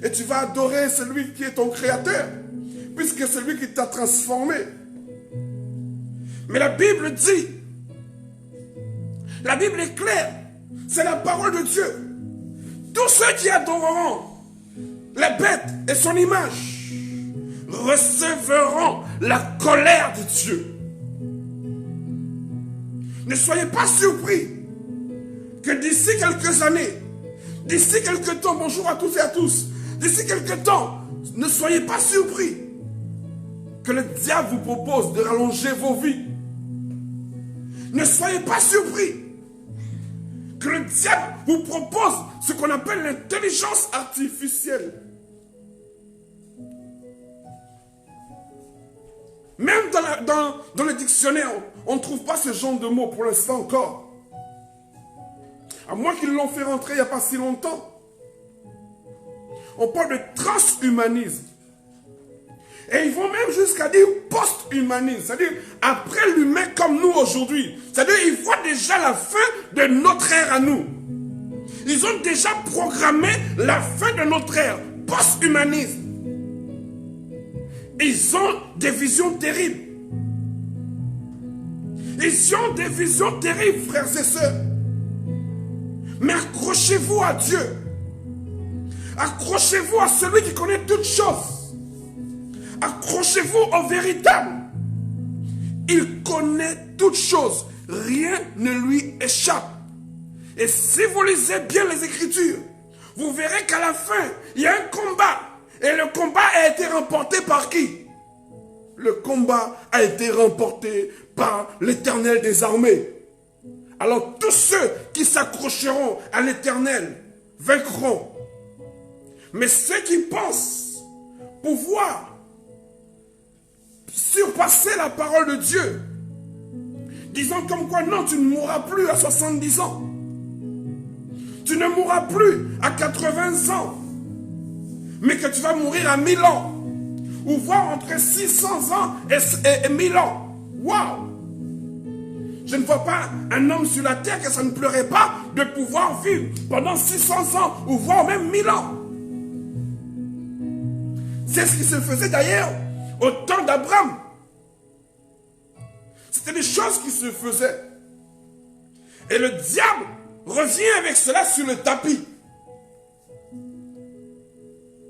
Et tu vas adorer celui qui est ton créateur, puisque c'est lui qui t'a transformé. Mais la Bible dit, la Bible est claire, c'est la parole de Dieu. Tous ceux qui adoreront la bête et son image recevront la colère de Dieu. Ne soyez pas surpris que d'ici quelques années, d'ici quelques temps, bonjour à tous et à tous, d'ici quelques temps, ne soyez pas surpris que le diable vous propose de rallonger vos vies. Ne soyez pas surpris que le diable vous propose ce qu'on appelle l'intelligence artificielle. Même dans le dictionnaire, on ne trouve pas ce genre de mots pour l'instant encore. À moins qu'ils l'ont fait rentrer il n'y a pas si longtemps. On parle de transhumanisme. Et ils vont même jusqu'à dire post-humanisme. C'est-à-dire après l'humain comme nous aujourd'hui. C'est-à-dire ils voient déjà la fin de notre ère à nous. Ils ont déjà programmé la fin de notre ère. Post-humanisme. Ils ont des visions terribles. Ils ont des visions terribles, frères et sœurs. Mais accrochez-vous à Dieu. Accrochez-vous à celui qui connaît toutes choses. Accrochez-vous au véritable. Il connaît toutes choses. Rien ne lui échappe. Et si vous lisez bien les Écritures, vous verrez qu'à la fin, il y a un combat. Et le combat a été remporté par qui? Le combat a été remporté par l'Éternel des armées. Alors tous ceux qui s'accrocheront à l'Éternel vaincront. Mais ceux qui pensent pouvoir surpasser la parole de Dieu, disant comme quoi non, tu ne mourras plus à 70 ans. Tu ne mourras plus à 80 ans. Mais que tu vas mourir à 1000 ans. Ou voire entre 600 ans et 1000 ans. Waouh! Je ne vois pas un homme sur la terre que ça ne pleurait pas de pouvoir vivre pendant 600 ans ou voire même 1000 ans. C'est ce qui se faisait d'ailleurs au temps d'Abraham. C'était des choses qui se faisaient. Et le diable revient avec cela sur le tapis.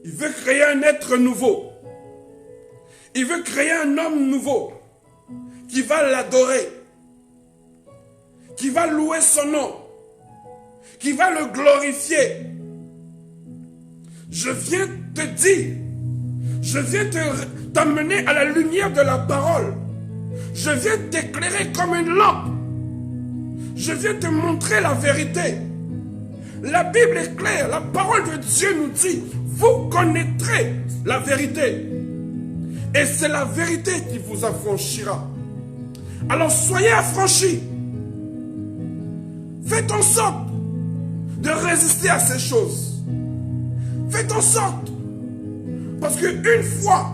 Il veut créer un être nouveau. Il veut créer un homme nouveau qui va l'adorer, qui va louer son nom, qui va le glorifier. Je viens te dire, je viens t'amener à la lumière de la parole. Je viens t'éclairer comme une lampe. Je viens te montrer la vérité. La Bible est claire, la parole de Dieu nous dit, vous connaîtrez la vérité. Et c'est la vérité qui vous affranchira. Alors soyez affranchis. Faites en sorte de résister à ces choses. Faites en sorte. Parce qu'une fois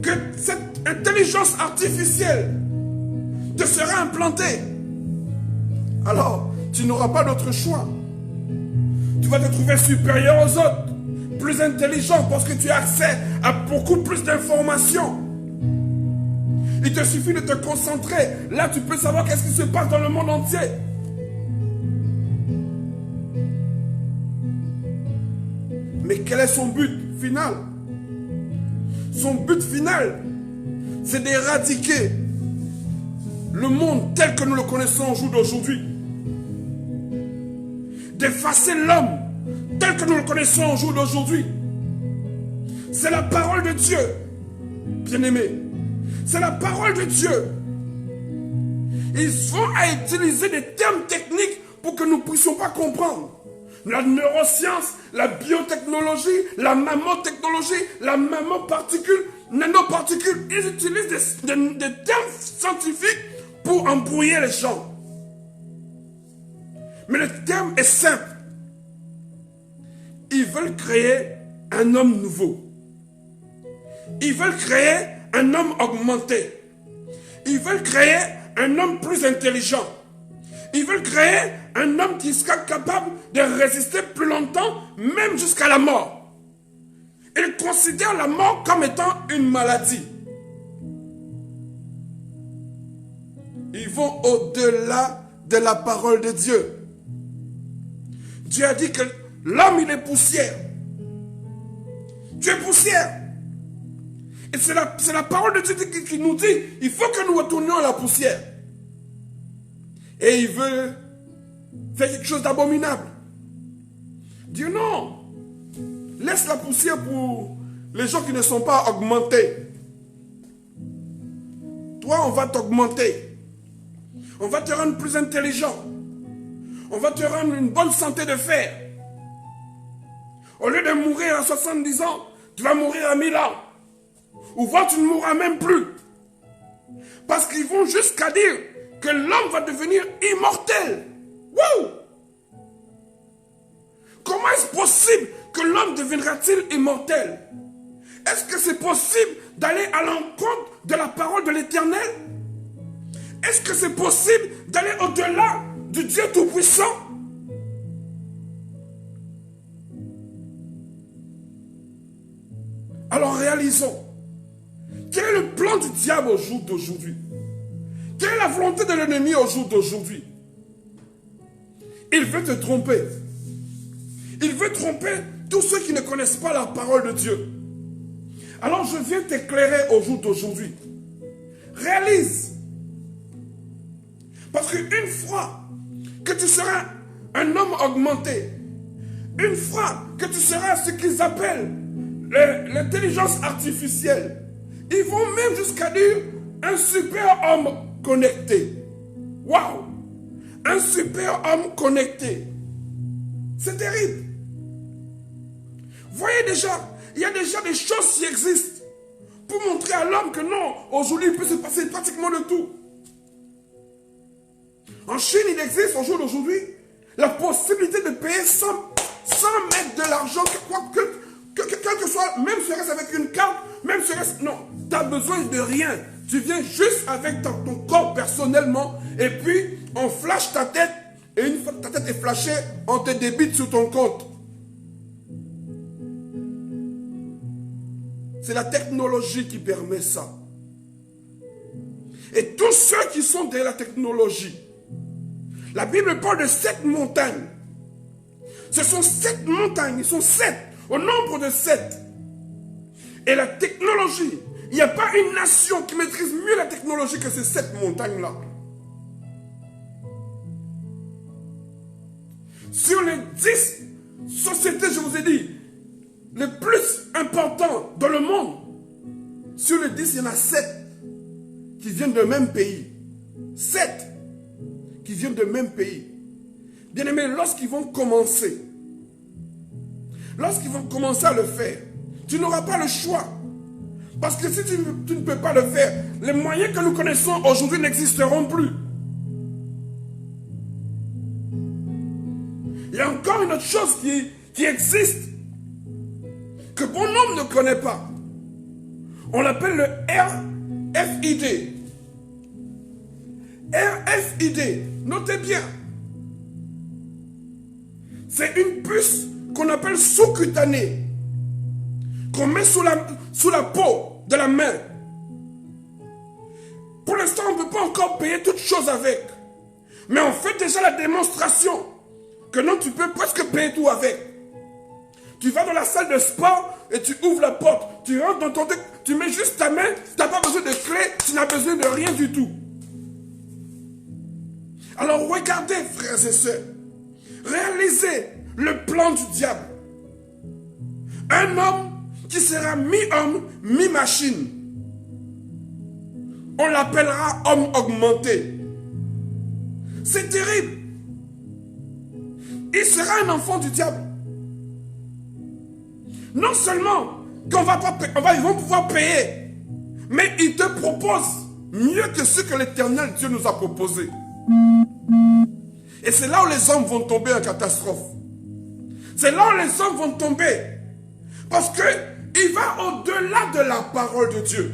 que cette intelligence artificielle te sera implantée, alors tu n'auras pas d'autre choix. Tu vas te trouver supérieur aux autres, plus intelligent parce que tu as accès à beaucoup plus d'informations. Il te suffit de te concentrer. Là, tu peux savoir qu'est-ce qui se passe dans le monde entier. Mais quel est son but final? Son but final, c'est d'éradiquer le monde tel que nous le connaissons au jour d'aujourd'hui. D'effacer l'homme tel que nous le connaissons au jour d'aujourd'hui. C'est la parole de Dieu, bien-aimés. C'est la parole de Dieu. Ils vont à utiliser des termes techniques pour que nous ne puissions pas comprendre. La neuroscience, la biotechnologie, la nanotechnologie, la nanoparticule, ils utilisent des termes scientifiques pour embrouiller les gens. Mais le terme est simple. Ils veulent créer un homme nouveau. Ils veulent créer un homme augmenté. Ils veulent créer un homme plus intelligent. Ils veulent créer un homme qui sera capable de résister plus longtemps, même jusqu'à la mort. Ils considèrent la mort comme étant une maladie. Ils vont au-delà de la parole de Dieu. Dieu a dit que l'homme, il est poussière. Tu es poussière. Et c'est la parole de Dieu qui nous dit, il faut que nous retournions à la poussière. Et il veut faire quelque chose d'abominable. Dieu non. Laisse la poussière pour les gens qui ne sont pas augmentés. Toi, on va t'augmenter. On va te rendre plus intelligent. On va te rendre une bonne santé de fer. Au lieu de mourir à 70 ans, tu vas mourir à 1000 ans. Ou voire tu ne mourras même plus. Parce qu'ils vont jusqu'à dire que l'homme va devenir immortel. Wow! Comment est-ce possible que l'homme deviendra-t-il immortel? Est-ce que c'est possible d'aller à l'encontre de la parole de l'Éternel? Est-ce que c'est possible d'aller au-delà du Dieu Tout-Puissant? Alors réalisons. Quel est le plan du diable au jour d'aujourd'hui? Quelle est la volonté de l'ennemi au jour d'aujourd'hui? Il veut te tromper. Il veut tromper tous ceux qui ne connaissent pas la parole de Dieu. Alors je viens t'éclairer au jour d'aujourd'hui. Réalise. Parce qu'une fois que tu seras un homme augmenté, une fois que tu seras ce qu'ils appellent l'intelligence artificielle, ils vont même jusqu'à dire un super homme connecté. Waouh! Un super homme connecté. C'est terrible. Voyez déjà, il y a déjà des choses qui existent pour montrer à l'homme que non, aujourd'hui il peut se passer pratiquement de tout. En Chine, il existe au jour d'aujourd'hui la possibilité de payer sans mettre de l'argent, quel que soit, même serait-ce avec une carte, même serait-ce... Non, tu n'as besoin de rien. Tu viens juste avec ton corps personnellement et puis on flash ta tête et une fois que ta tête est flashée, on te débite sur ton compte. C'est la technologie qui permet ça. Et tous ceux qui sont derrière la technologie, la Bible parle de 7 montagnes. Ce sont 7 montagnes, ils sont 7, au nombre de 7. Et la technologie, il n'y a pas une nation qui maîtrise mieux la technologie que ces 7 montagnes-là. Sur les 10 sociétés, je vous ai dit, les plus importantes dans le monde, sur les 10, il y en a 7 qui viennent du même pays. 7 qui viennent du même pays. Bien aimé, lorsqu'ils vont commencer à le faire, tu n'auras pas le choix. Parce que si tu ne peux pas le faire, les moyens que nous connaissons aujourd'hui n'existeront plus. Il y a encore une autre chose qui existe, que bon nombre ne connaît pas. On l'appelle le RFID. RFID, notez bien. C'est une puce qu'on appelle sous-cutanée, qu'on met sous la peau de la main. Pour l'instant, on ne peut pas encore payer toutes choses avec. Mais on fait déjà la démonstration que non, tu peux presque payer tout avec. Tu vas dans la salle de sport et tu ouvres la porte. Tu rentres dans ton truc, tu mets juste ta main, tu n'as pas besoin de clé, tu n'as besoin de rien du tout. Alors regardez, frères et sœurs, réalisez le plan du diable. Un homme qui sera mi-homme, mi-machine. On l'appellera homme augmenté. C'est terrible. Il sera un enfant du diable. Non seulement ils vont pouvoir payer, mais il te propose mieux que ce que l'Éternel Dieu nous a proposé. Et c'est là où les hommes vont tomber en catastrophe. C'est là où les hommes vont tomber. Parce que Il va au-delà de la parole de Dieu.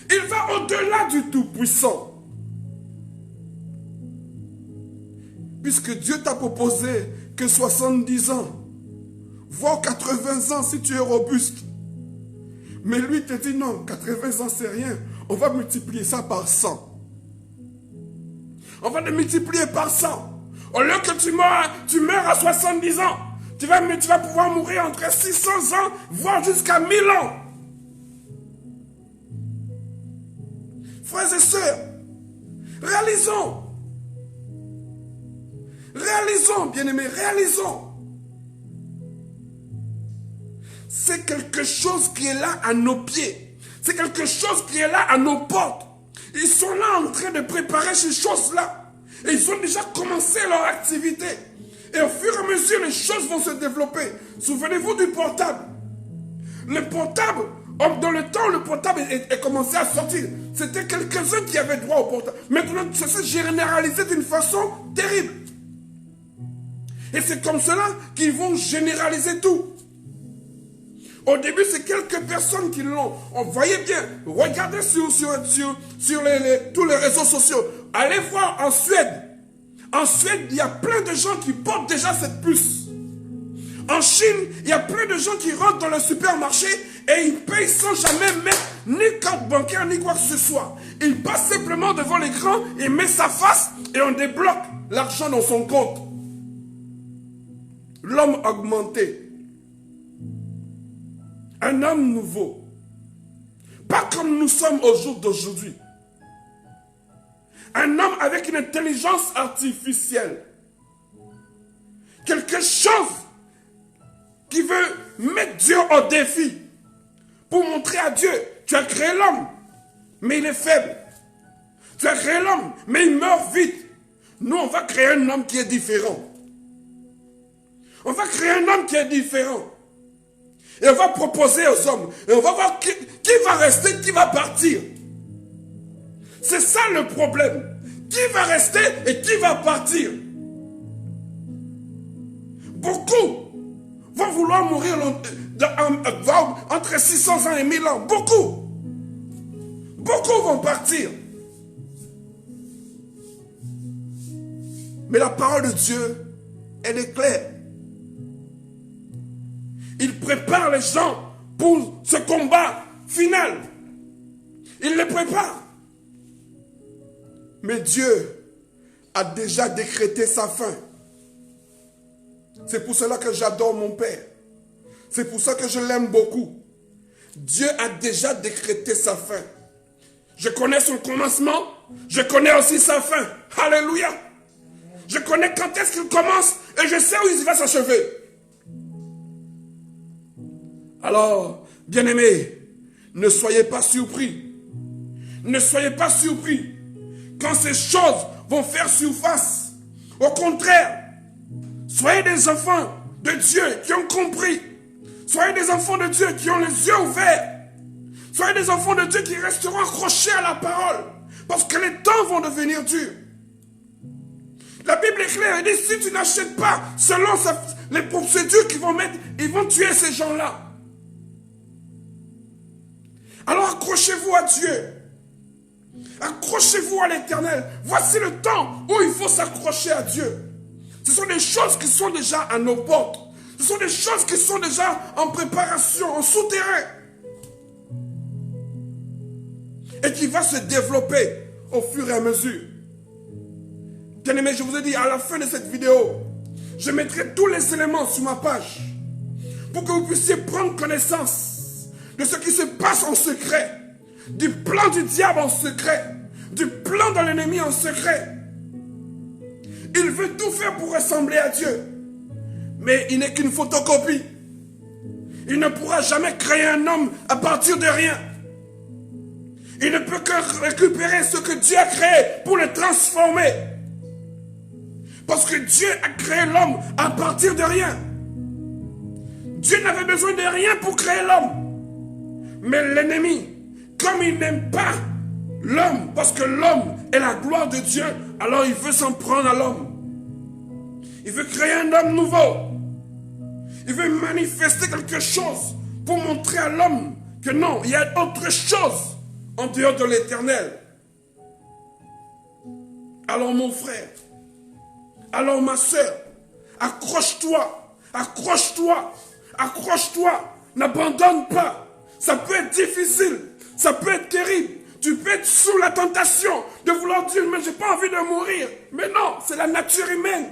Il va au-delà du Tout-Puissant. Puisque Dieu t'a proposé que 70 ans, voire 80 ans si tu es robuste. Mais lui te dit non, 80 ans c'est rien. On va multiplier ça par 100. On va le multiplier par 100. Au lieu que tu meurs à 70 ans, tu vas pouvoir mourir entre 600 ans, voire jusqu'à 1000 ans. Frères et sœurs, réalisons. Réalisons, bien-aimés, réalisons. C'est quelque chose qui est là à nos pieds. C'est quelque chose qui est là à nos portes. Ils sont là en train de préparer ces choses-là. Et ils ont déjà commencé leur activité. Et au fur et à mesure, les choses vont se développer. Souvenez-vous du portable. Le portable, dans le temps où le portable est commencé à sortir, c'était quelques-uns qui avaient droit au portable. Maintenant, ça s'est généralisé d'une façon terrible. Et c'est comme cela qu'ils vont généraliser tout. Au début, c'est quelques personnes qui l'ont. On voyait bien. Regardez sur tous les réseaux sociaux. Allez voir en Suède. En Suède, il y a plein de gens qui portent déjà cette puce. En Chine, il y a plein de gens qui rentrent dans le supermarché et ils payent sans jamais mettre ni carte bancaire ni quoi que ce soit. Ils passent simplement devant l'écran et met sa face et on débloque l'argent dans son compte. L'homme augmenté. Un homme nouveau. Pas comme nous sommes au jour d'aujourd'hui. Un homme avec une intelligence artificielle. Quelque chose qui veut mettre Dieu au défi. Pour montrer à Dieu, tu as créé l'homme, mais il est faible. Tu as créé l'homme, mais il meurt vite. Nous, on va créer un homme qui est différent. On va créer un homme qui est différent. Et on va proposer aux hommes. Et on va voir qui va rester, qui va partir. C'est ça le problème. Qui va rester et qui va partir. Beaucoup vont vouloir mourir entre 600 ans et 1000 ans. Beaucoup. Beaucoup vont partir. Mais la parole de Dieu, elle est claire. Il prépare les gens pour ce combat final. Il les prépare. Mais Dieu a déjà décrété sa fin. C'est pour cela que j'adore mon Père. C'est pour ça que je l'aime beaucoup. Dieu a déjà décrété sa fin. Je connais son commencement. Je connais aussi sa fin. Alléluia. Je connais quand est-ce qu'il commence et je sais où il va s'achever. Alors, bien-aimés, ne soyez pas surpris. Ne soyez pas surpris quand ces choses vont faire surface. Au contraire, soyez des enfants de Dieu qui ont compris. Soyez des enfants de Dieu qui ont les yeux ouverts. Soyez des enfants de Dieu qui resteront accrochés à la parole. Parce que les temps vont devenir durs. La Bible est claire, elle dit si tu n'achètes pas selon les procédures qu'ils vont mettre, ils vont tuer ces gens-là. Alors accrochez-vous à Dieu. Accrochez-vous à l'Éternel. Voici le temps où il faut s'accrocher à Dieu. Ce sont des choses qui sont déjà à nos portes. Ce sont des choses qui sont déjà en préparation, en souterrain. Et qui va se développer au fur et à mesure. Bien-aimés, je vous ai dit à la fin de cette vidéo, je mettrai tous les éléments sur ma page pour que vous puissiez prendre connaissance de ce qui se passe en secret, du plan du diable en secret, du plan de l'ennemi en secret. Il veut tout faire pour ressembler à Dieu, mais il n'est qu'une photocopie. Il ne pourra jamais créer un homme à partir de rien. Il ne peut que récupérer ce que Dieu a créé pour le transformer. Parce que Dieu a créé l'homme à partir de rien. Dieu n'avait besoin de rien pour créer l'homme. Mais l'ennemi, comme il n'aime pas l'homme, parce que l'homme est la gloire de Dieu, alors il veut s'en prendre à l'homme. Il veut créer un homme nouveau. Il veut manifester quelque chose pour montrer à l'homme que non, il y a autre chose en dehors de l'Éternel. Alors mon frère, alors ma soeur, accroche-toi, accroche-toi, accroche-toi, n'abandonne pas. Ça peut être difficile, ça peut être terrible. Tu peux être sous la tentation de vouloir dire, mais j'ai pas envie de mourir. Mais non, c'est la nature humaine.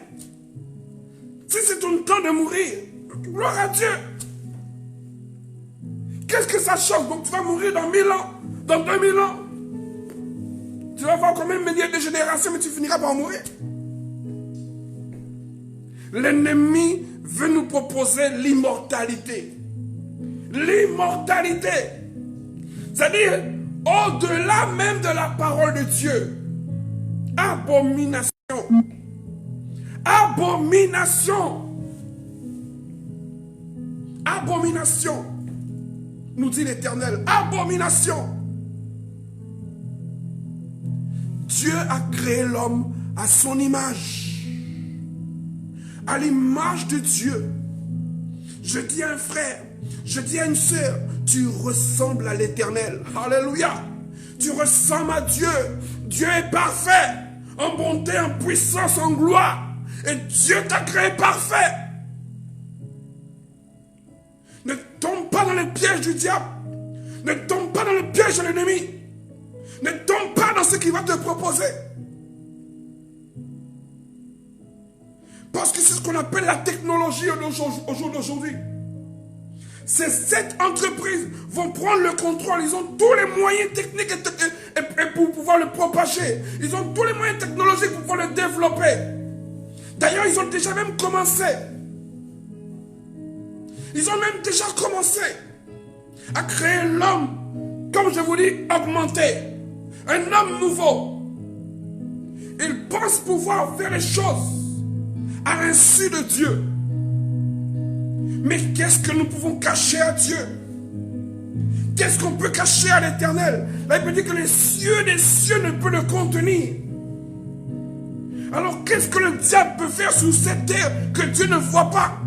Si c'est ton temps de mourir, gloire à Dieu. Qu'est-ce que ça choque? Donc tu vas mourir dans 1000 ans, dans 2000 ans. Tu vas avoir quand même milliers de générations, mais tu finiras par mourir. L'ennemi veut nous proposer l'immortalité. L'immortalité. C'est-à-dire, au-delà même de la parole de Dieu. Abomination. Abomination. Abomination. Nous dit l'Éternel. Abomination. Dieu a créé l'homme à son image. À l'image de Dieu. Je dis à un frère, je dis à une sœur, tu ressembles à l'Éternel. Alléluia. Tu ressembles à Dieu. Dieu est parfait. En bonté, en puissance, en gloire. Et Dieu t'a créé parfait. Ne tombe pas dans le piège du diable. Ne tombe pas dans le piège de l'ennemi. Ne tombe pas dans ce qu'il va te proposer. Parce que c'est ce qu'on appelle la technologie au jour d'aujourd'hui. Ces 7 entreprises vont prendre le contrôle. Ils ont tous les moyens techniques et pour pouvoir le propager. Ils ont tous les moyens technologiques pour pouvoir le développer. D'ailleurs, ils ont déjà même commencé. Ils ont même déjà commencé à créer l'homme, comme je vous dis, augmenté. Un homme nouveau. Ils pensent pouvoir faire les choses à l'insu de Dieu. Mais qu'est-ce que nous pouvons cacher à Dieu? Qu'est-ce qu'on peut cacher à l'Éternel? Là, il peut dire que les cieux des cieux ne peuvent le contenir. Alors, qu'est-ce que le diable peut faire sur cette terre que Dieu ne voit pas?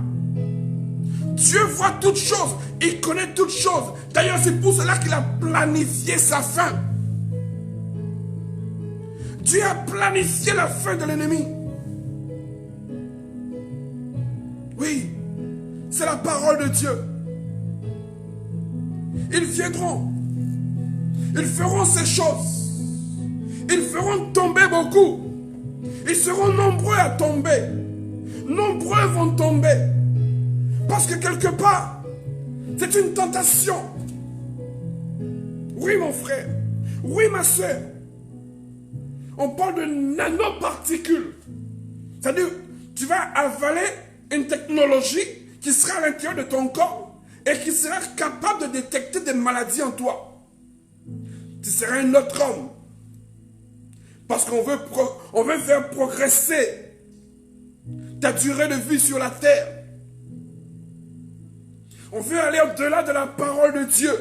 Dieu voit toutes choses. Il connaît toutes choses. D'ailleurs, c'est pour cela qu'il a planifié sa fin. Dieu a planifié la fin de l'ennemi. Oui, c'est la parole de Dieu. Ils viendront. Ils feront ces choses. Ils feront tomber beaucoup. Ils seront nombreux à tomber. Nombreux vont tomber. Parce que quelque part, c'est une tentation. Oui, mon frère. Oui, ma soeur. On parle de nanoparticules. C'est-à-dire, tu vas avaler une technologie qui sera à l'intérieur de ton corps et qui sera capable de détecter des maladies en toi. Tu seras un autre homme. Parce qu'on veut faire progresser ta durée de vie sur la terre. On veut aller au-delà de la parole de Dieu.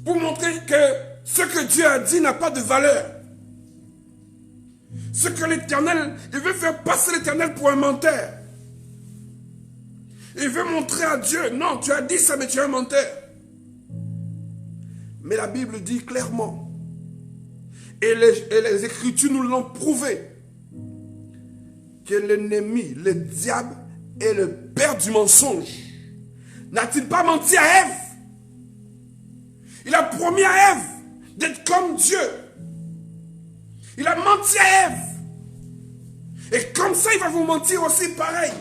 Pour montrer que ce que Dieu a dit n'a pas de valeur. Ce que l'Éternel, il veut faire passer l'Éternel pour un menteur. Il veut montrer à Dieu, non, tu as dit ça, mais tu es un menteur. Mais la Bible dit clairement, et les Écritures nous l'ont prouvé, que l'ennemi, le diable, est le père du mensonge. N'a-t-il pas menti à Ève? Il a promis à Ève d'être comme Dieu. Il a menti à Ève. Et comme ça, il va vous mentir aussi pareil.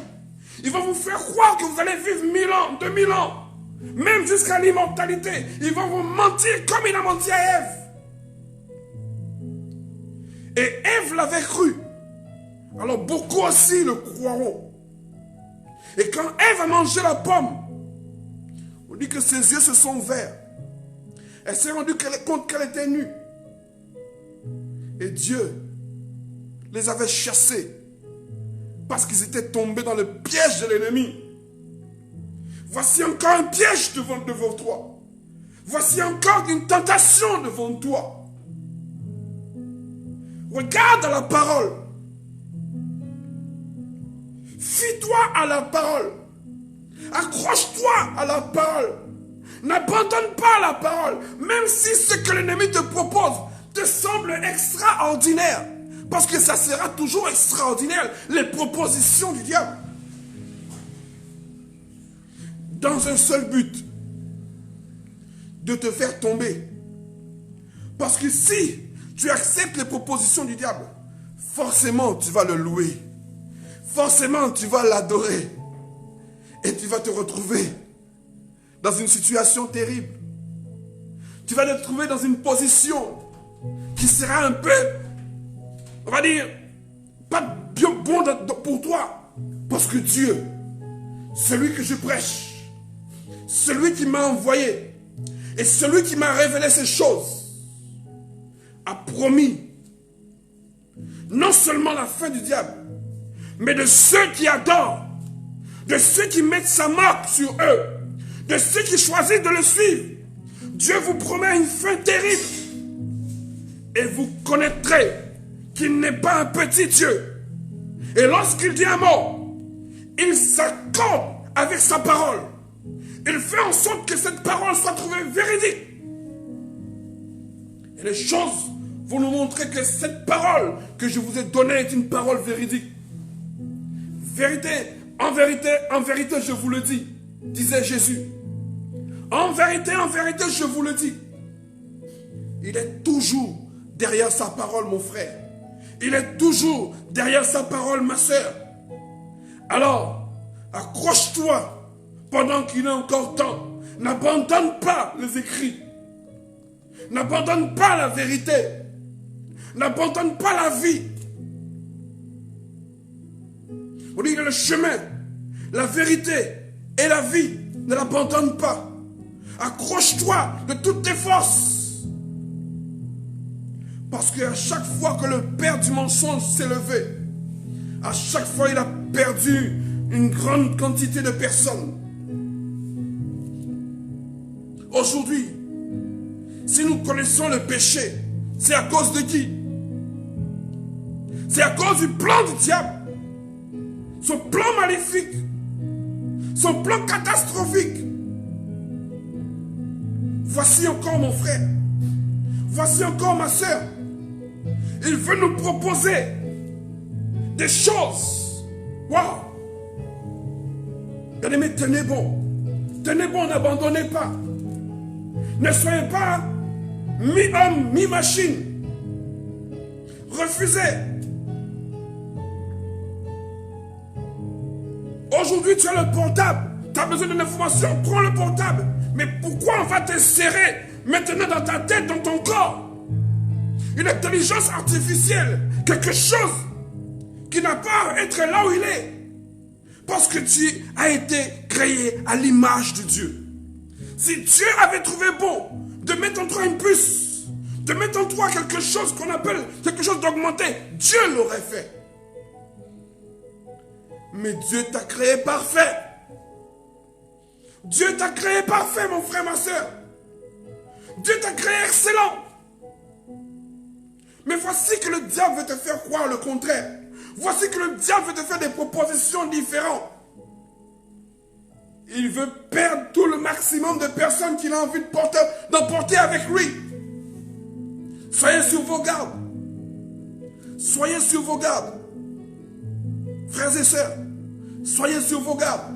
Il va vous faire croire que vous allez vivre 1000 ans, 2000 ans, même jusqu'à l'immortalité. Il va vous mentir comme il a menti à Ève. Et Ève l'avait cru. Alors beaucoup aussi le croiront. Et quand Ève a mangé la pomme, on dit que ses yeux se sont ouverts. Elle s'est rendue compte qu'elle était nue. Et Dieu les avait chassés parce qu'ils étaient tombés dans le piège de l'ennemi. Voici encore un piège devant toi. Voici encore une tentation devant toi. Regarde à la parole. Fie-toi à la parole. Accroche-toi à la parole. N'abandonne pas la parole. Même si ce que l'ennemi te propose te semble extraordinaire. Parce que ça sera toujours extraordinaire, les propositions du diable. Dans un seul but, de te faire tomber. Parce que si tu acceptes les propositions du diable, forcément tu vas le louer. Forcément tu vas l'adorer. Et tu vas te retrouver dans une situation terrible. Tu vas te trouver dans une position qui sera un peu, on va dire, pas bien bon pour toi. Parce que Dieu, celui que je prêche, celui qui m'a envoyé et celui qui m'a révélé ces choses, a promis non seulement la fin du diable, mais de ceux qui adorent, de ceux qui mettent sa marque sur eux, de ceux qui choisissent de le suivre. Dieu vous promet une fin terrible. Et vous connaîtrez qu'il n'est pas un petit Dieu. Et lorsqu'il dit un mot, il s'accorde avec sa parole. Il fait en sorte que cette parole soit trouvée véridique. Et les choses vont nous montrer que cette parole que je vous ai donnée est une parole véridique. Vérité, en vérité, je vous le dis, disait Jésus. En vérité, je vous le dis. Il est toujours derrière sa parole, mon frère. Il est toujours derrière sa parole, ma soeur. Alors, accroche-toi pendant qu'il est encore temps. N'abandonne pas les écrits. N'abandonne pas la vérité. N'abandonne pas la vie. On dit que le chemin, la vérité et la vie, ne l'abandonne pas. Accroche-toi de toutes tes forces. Parce qu'à chaque fois que le père du mensonge s'est levé, à chaque fois il a perdu une grande quantité de personnes. Aujourd'hui, si nous connaissons le péché, c'est à cause de qui? C'est à cause du plan du diable. Son plan maléfique. Son plan catastrophique. Voici encore mon frère. Voici encore ma soeur. Il veut nous proposer des choses. Waouh! Bien-aimés, tenez bon. Tenez bon, n'abandonnez pas. Ne soyez pas mi-homme, mi-machine. Refusez. Aujourd'hui, tu as le portable. Tu as besoin d'une information, prends le portable. Mais pourquoi on va t'insérer maintenant dans ta tête, dans ton corps, une intelligence artificielle, quelque chose qui n'a pas à être là où il est? Parce que tu as été créé à l'image de Dieu. Si Dieu avait trouvé bon de mettre en toi une puce, de mettre en toi quelque chose qu'on appelle quelque chose d'augmenté, Dieu l'aurait fait. Mais Dieu t'a créé parfait. Dieu t'a créé parfait, mon frère, ma soeur. Dieu t'a créé excellent. Mais voici que le diable veut te faire croire le contraire. Voici que le diable veut te faire des propositions différentes. Il veut perdre tout le maximum de personnes qu'il a envie d'emporter avec lui. Soyez sur vos gardes. Soyez sur vos gardes. Frères et sœurs, soyez sur vos gardes.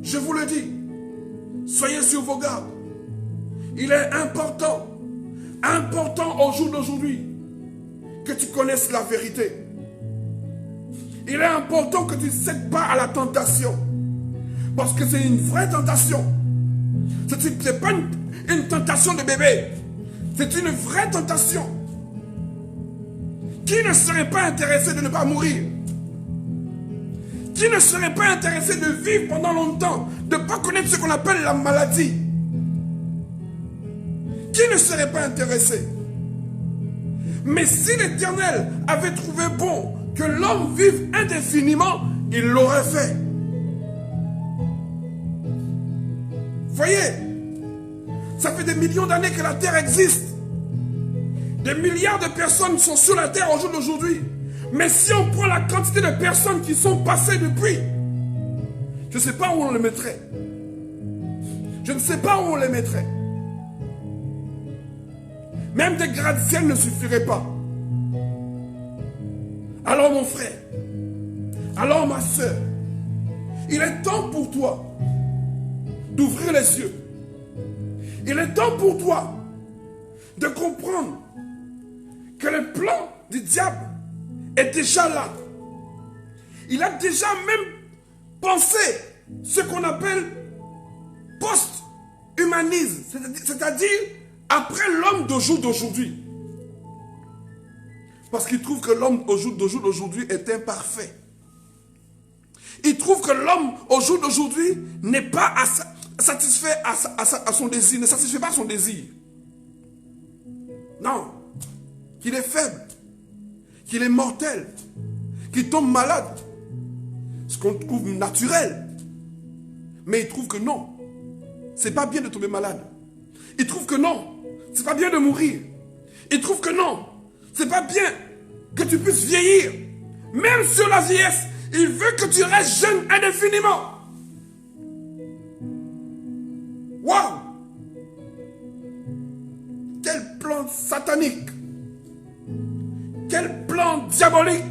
Je vous le dis. Soyez sur vos gardes. Il est important au jour d'aujourd'hui, que tu connaisses la vérité. Il est important que tu ne cèdes pas à la tentation. Parce que c'est une vraie tentation. Ce n'est pas une tentation de bébé. C'est une vraie tentation. Qui ne serait pas intéressé de ne pas mourir? Qui ne serait pas intéressé de vivre pendant longtemps, de ne pas connaître ce qu'on appelle la maladie? Qui ne serait pas intéressé? Mais si l'Éternel avait trouvé bon que l'homme vive indéfiniment, il l'aurait fait. Voyez, ça fait des millions d'années que la terre existe. Des milliards de personnes sont sur la terre au jour d'aujourd'hui. Mais si on prend la quantité de personnes qui sont passées depuis, Je ne sais pas où on les mettrait. Je ne sais pas où on les mettrait. Même des gratte-ciel ne suffiraient pas. Alors mon frère, alors ma soeur, il est temps pour toi d'ouvrir les yeux. Il est temps pour toi de comprendre que le plan du diable est déjà là. Il a déjà même pensé ce qu'on appelle post-humanisme, c'est-à-dire après l'homme d'aujourd'hui. Parce qu'il trouve que l'homme au jour d'aujourd'hui est imparfait. Il trouve que l'homme au jour d'aujourd'hui n'est pas satisfait à son désir, ne satisfait pas son désir. Non, qu'il est faible, qu'il est mortel, qu'il tombe malade. Ce qu'on trouve naturel. Mais il trouve que non, c'est pas bien de tomber malade. Il trouve que non, c'est pas bien de mourir. Il trouve que non, c'est pas bien que tu puisses vieillir. Même sur la vieillesse, il veut que tu restes jeune indéfiniment. Waouh! Quel plan satanique! Quel plan diabolique!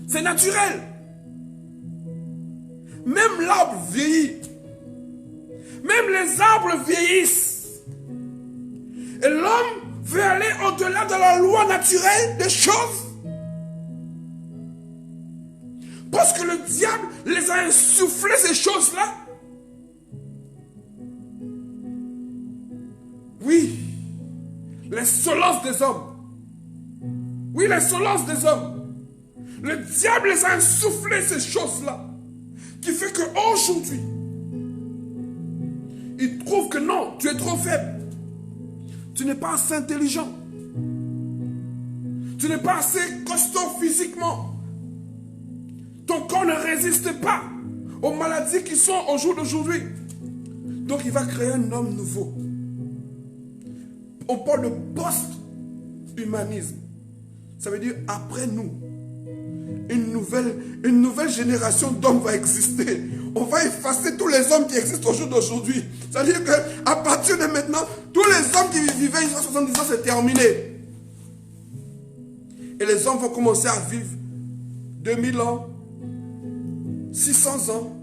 C'est naturel. Même l'arbre vieillit. Même les arbres vieillissent. Et l'homme veut aller au-delà de la loi naturelle des choses. Parce que le diable les a insufflé ces choses-là. Oui, l'insolence des hommes. Oui, l'insolence des hommes. Le diable les a insufflé ces choses-là. Qui fait qu'aujourd'hui, il trouve que non, tu es trop faible. Tu n'es pas assez intelligent. Tu n'es pas assez costaud physiquement. Ton corps ne résiste pas aux maladies qui sont au jour d'aujourd'hui. Donc il va créer un homme nouveau. On parle de post-humanisme. Ça veut dire après nous. Une nouvelle génération d'hommes va exister. On va effacer tous les hommes qui existent au jour d'aujourd'hui. C'est-à-dire qu'à partir de maintenant, tous les hommes qui vivaient jusqu'à 70 ans, c'est terminé. Et les hommes vont commencer à vivre 2000 ans, 600 ans,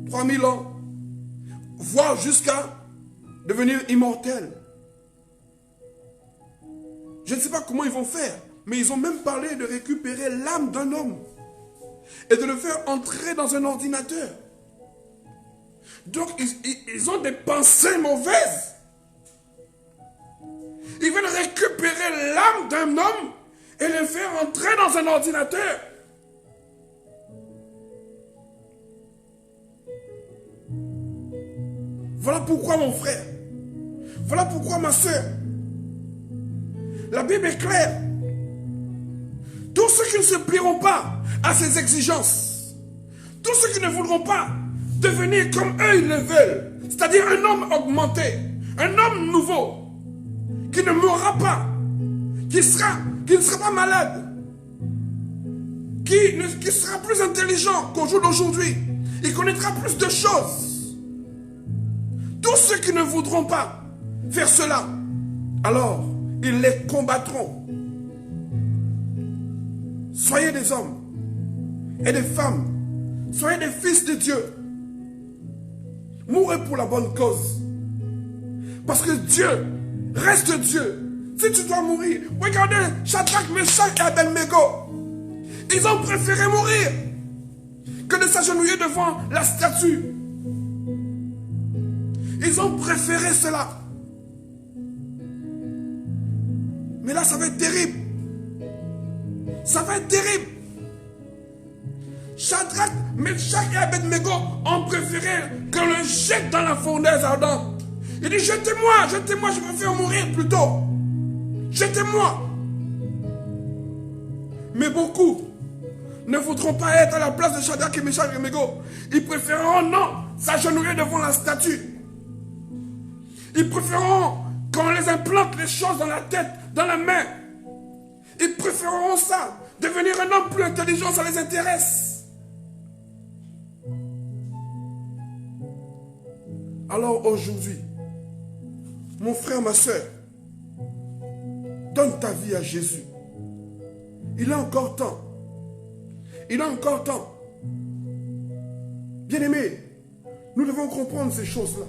3000 ans, voire jusqu'à devenir immortels. Je ne sais pas comment ils vont faire. Mais ils ont même parlé de récupérer l'âme d'un homme et de le faire entrer dans un ordinateur. Donc, ils ont des pensées mauvaises. Ils veulent récupérer l'âme d'un homme et le faire entrer dans un ordinateur. Voilà pourquoi, mon frère. Voilà pourquoi, ma soeur. La Bible est claire. Tous ceux qui ne se plieront pas à ces exigences, tous ceux qui ne voudront pas devenir comme eux ils le veulent, c'est-à-dire un homme augmenté, un homme nouveau, qui ne mourra pas, qui ne sera pas malade, qui sera plus intelligent qu'au jour d'aujourd'hui, il connaîtra plus de choses. Tous ceux qui ne voudront pas faire cela, alors ils les combattront. Soyez des hommes et des femmes. Soyez des fils de Dieu. Mourez pour la bonne cause. Parce que Dieu reste Dieu. Si tu dois mourir, regardez Shadrach, Meshach et Abednego. Ils ont préféré mourir que de s'agenouiller devant la statue. Ils ont préféré cela. Mais là, ça va être terrible. Ça va être terrible. Shadrach, Meshach et Abednego ont préféré qu'on le jette dans la fournaise ardente. Il dit, jetez-moi, jetez-moi, je préfère mourir plutôt. Jetez-moi. Mais beaucoup ne voudront pas être à la place de Shadrach et Meshach et Abednego. Ils préféreront, non, s'agenouiller devant la statue. Ils préféreront qu'on les implante les choses dans la tête, dans la main. Ils préféreront ça. Devenir un homme plus intelligent, ça les intéresse. Alors aujourd'hui, mon frère, ma soeur, donne ta vie à Jésus. Il a encore temps. Il a encore temps. Bien-aimés, nous devons comprendre ces choses-là.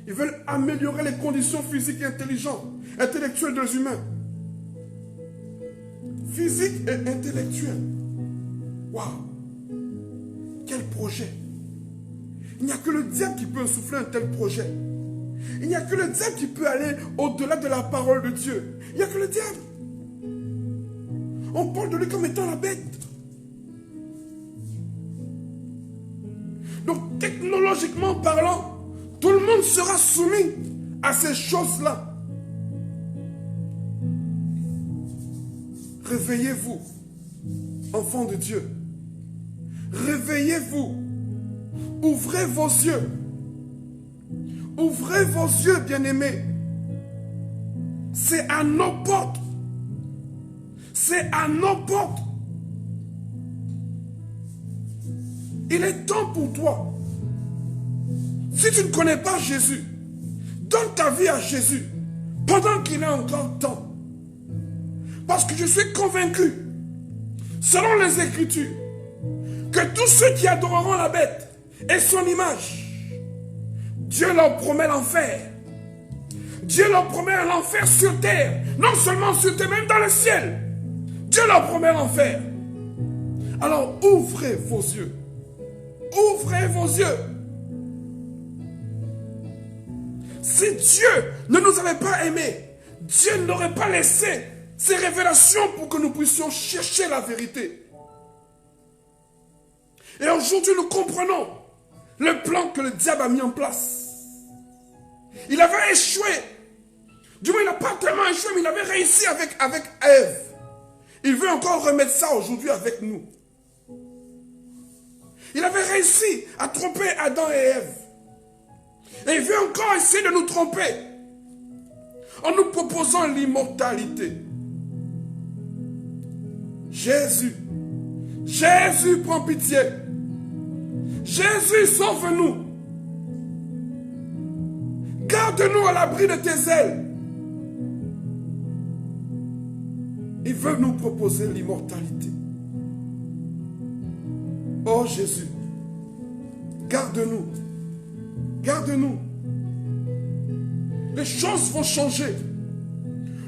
Ils veulent améliorer les conditions physiques et intellectuelles des humains. Physique et intellectuel. Waouh! Quel projet! Il n'y a que le diable qui peut souffler un tel projet. Il n'y a que le diable qui peut aller au-delà de la parole de Dieu. Il n'y a que le diable. On parle de lui comme étant la bête. Donc, technologiquement parlant, tout le monde sera soumis à ces choses-là. Réveillez-vous, enfants de Dieu. Réveillez-vous. Ouvrez vos yeux. Ouvrez vos yeux, bien-aimés. C'est à nos portes. C'est à nos portes. Il est temps pour toi. Si tu ne connais pas Jésus, donne ta vie à Jésus pendant qu'il est encore temps. Parce que je suis convaincu, selon les Écritures, que tous ceux qui adoreront la bête et son image, Dieu leur promet l'enfer. Dieu leur promet l'enfer sur terre. Non seulement sur terre, même dans le ciel. Dieu leur promet l'enfer. Alors ouvrez vos yeux. Ouvrez vos yeux. Si Dieu ne nous avait pas aimés, Dieu n'aurait pas laissé ces révélations pour que nous puissions chercher la vérité. Et aujourd'hui, nous comprenons le plan que le diable a mis en place. Il avait échoué. Du moins, il n'a pas tellement échoué, mais il avait réussi avec Ève. Il veut encore remettre ça aujourd'hui avec nous. Il avait réussi à tromper Adam et Ève. Et il veut encore essayer de nous tromper en nous proposant l'immortalité. Jésus, prends pitié. Jésus, sauve-nous. Garde-nous à l'abri de tes ailes. Il veut nous proposer l'immortalité. Oh Jésus, garde-nous. Garde-nous. Les choses vont changer.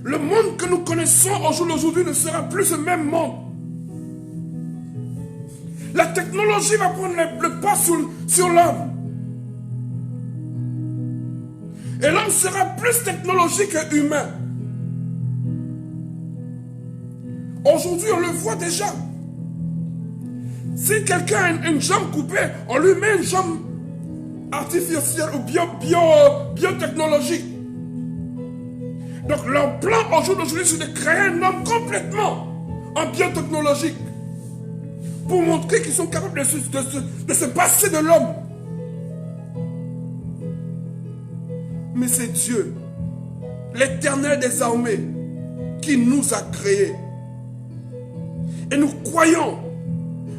Le monde que nous connaissons aujourd'hui ne sera plus ce même monde. La technologie va prendre le pas sur l'homme. Et l'homme sera plus technologique que humain. Aujourd'hui, on le voit déjà. Si quelqu'un a une jambe coupée, on lui met une jambe artificielle ou biotechnologique. Donc leur plan aujourd'hui, c'est de créer un homme complètement en biotechnologique pour montrer qu'ils sont capables de se passer de l'homme. Mais c'est Dieu, l'Éternel des armées, qui nous a créés. Et nous croyons,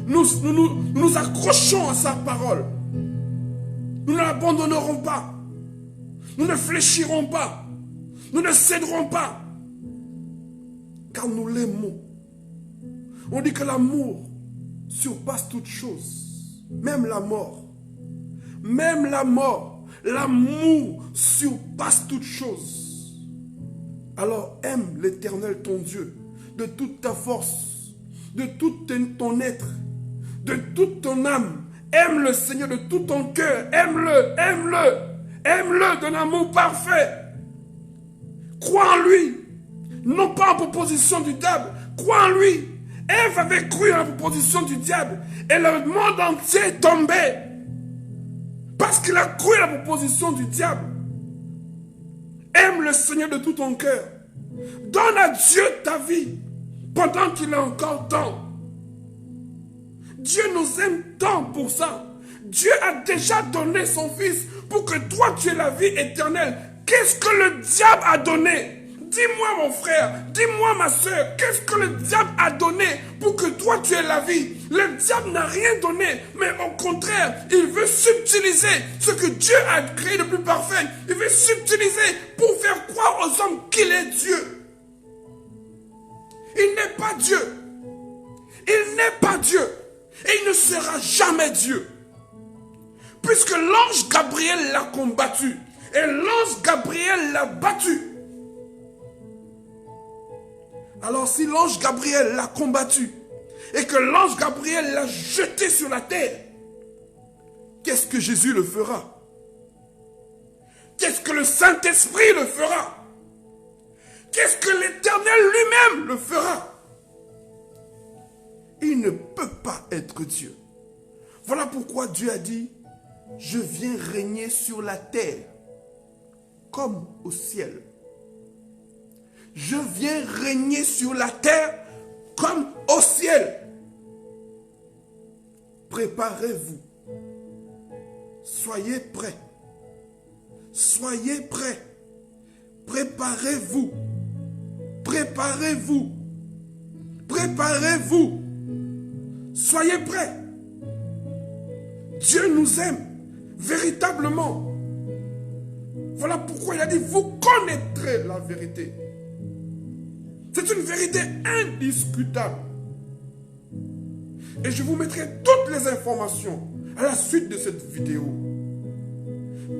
nous accrochons à sa parole. Nous ne l'abandonnerons pas. Nous ne fléchirons pas. Nous ne céderons pas. Car nous l'aimons. On dit que l'amour surpasse toute chose. Même la mort. Même la mort. L'amour surpasse toute chose. Alors aime l'Éternel ton Dieu de toute ta force, de tout ton être, de toute ton âme. Aime le Seigneur de tout ton cœur. Aime-le, aime-le. Aime-le d'un amour parfait. Crois en lui. Non pas en proposition du diable. Crois en lui. Ève avait cru en la proposition du diable. Et le monde entier est tombé. Parce qu'il a cru à la proposition du diable. Aime le Seigneur de tout ton cœur. Donne à Dieu ta vie pendant qu'il est encore temps. Dieu nous aime tant pour ça. Dieu a déjà donné son Fils pour que toi tu aies la vie éternelle. Qu'est-ce que le diable a donné? Dis-moi mon frère, dis-moi ma soeur, qu'est-ce que le diable a donné pour que toi tu aies la vie? Le diable n'a rien donné, mais au contraire, il veut subtiliser ce que Dieu a créé de plus parfait. Il veut subtiliser pour faire croire aux hommes qu'il est Dieu. Il n'est pas Dieu. Il n'est pas Dieu. Et il ne sera jamais Dieu. Puisque l'ange Gabriel l'a combattu. Et l'ange Gabriel l'a battu. Alors si l'ange Gabriel l'a combattu et que l'ange Gabriel l'a jeté sur la terre, qu'est-ce que Jésus le fera? Qu'est-ce que le Saint-Esprit le fera? Qu'est-ce que l'Éternel lui-même le fera? Il ne peut pas être Dieu. Voilà pourquoi Dieu a dit, je viens régner sur la terre comme au ciel. Je viens régner sur la terre comme au ciel. Préparez-vous. Soyez prêts. Soyez prêts. Préparez-vous. Préparez-vous. Préparez-vous. Soyez prêts. Dieu nous aime véritablement. Voilà pourquoi il a dit, vous connaîtrez la vérité. C'est une vérité indiscutable. Et je vous mettrai toutes les informations à la suite de cette vidéo.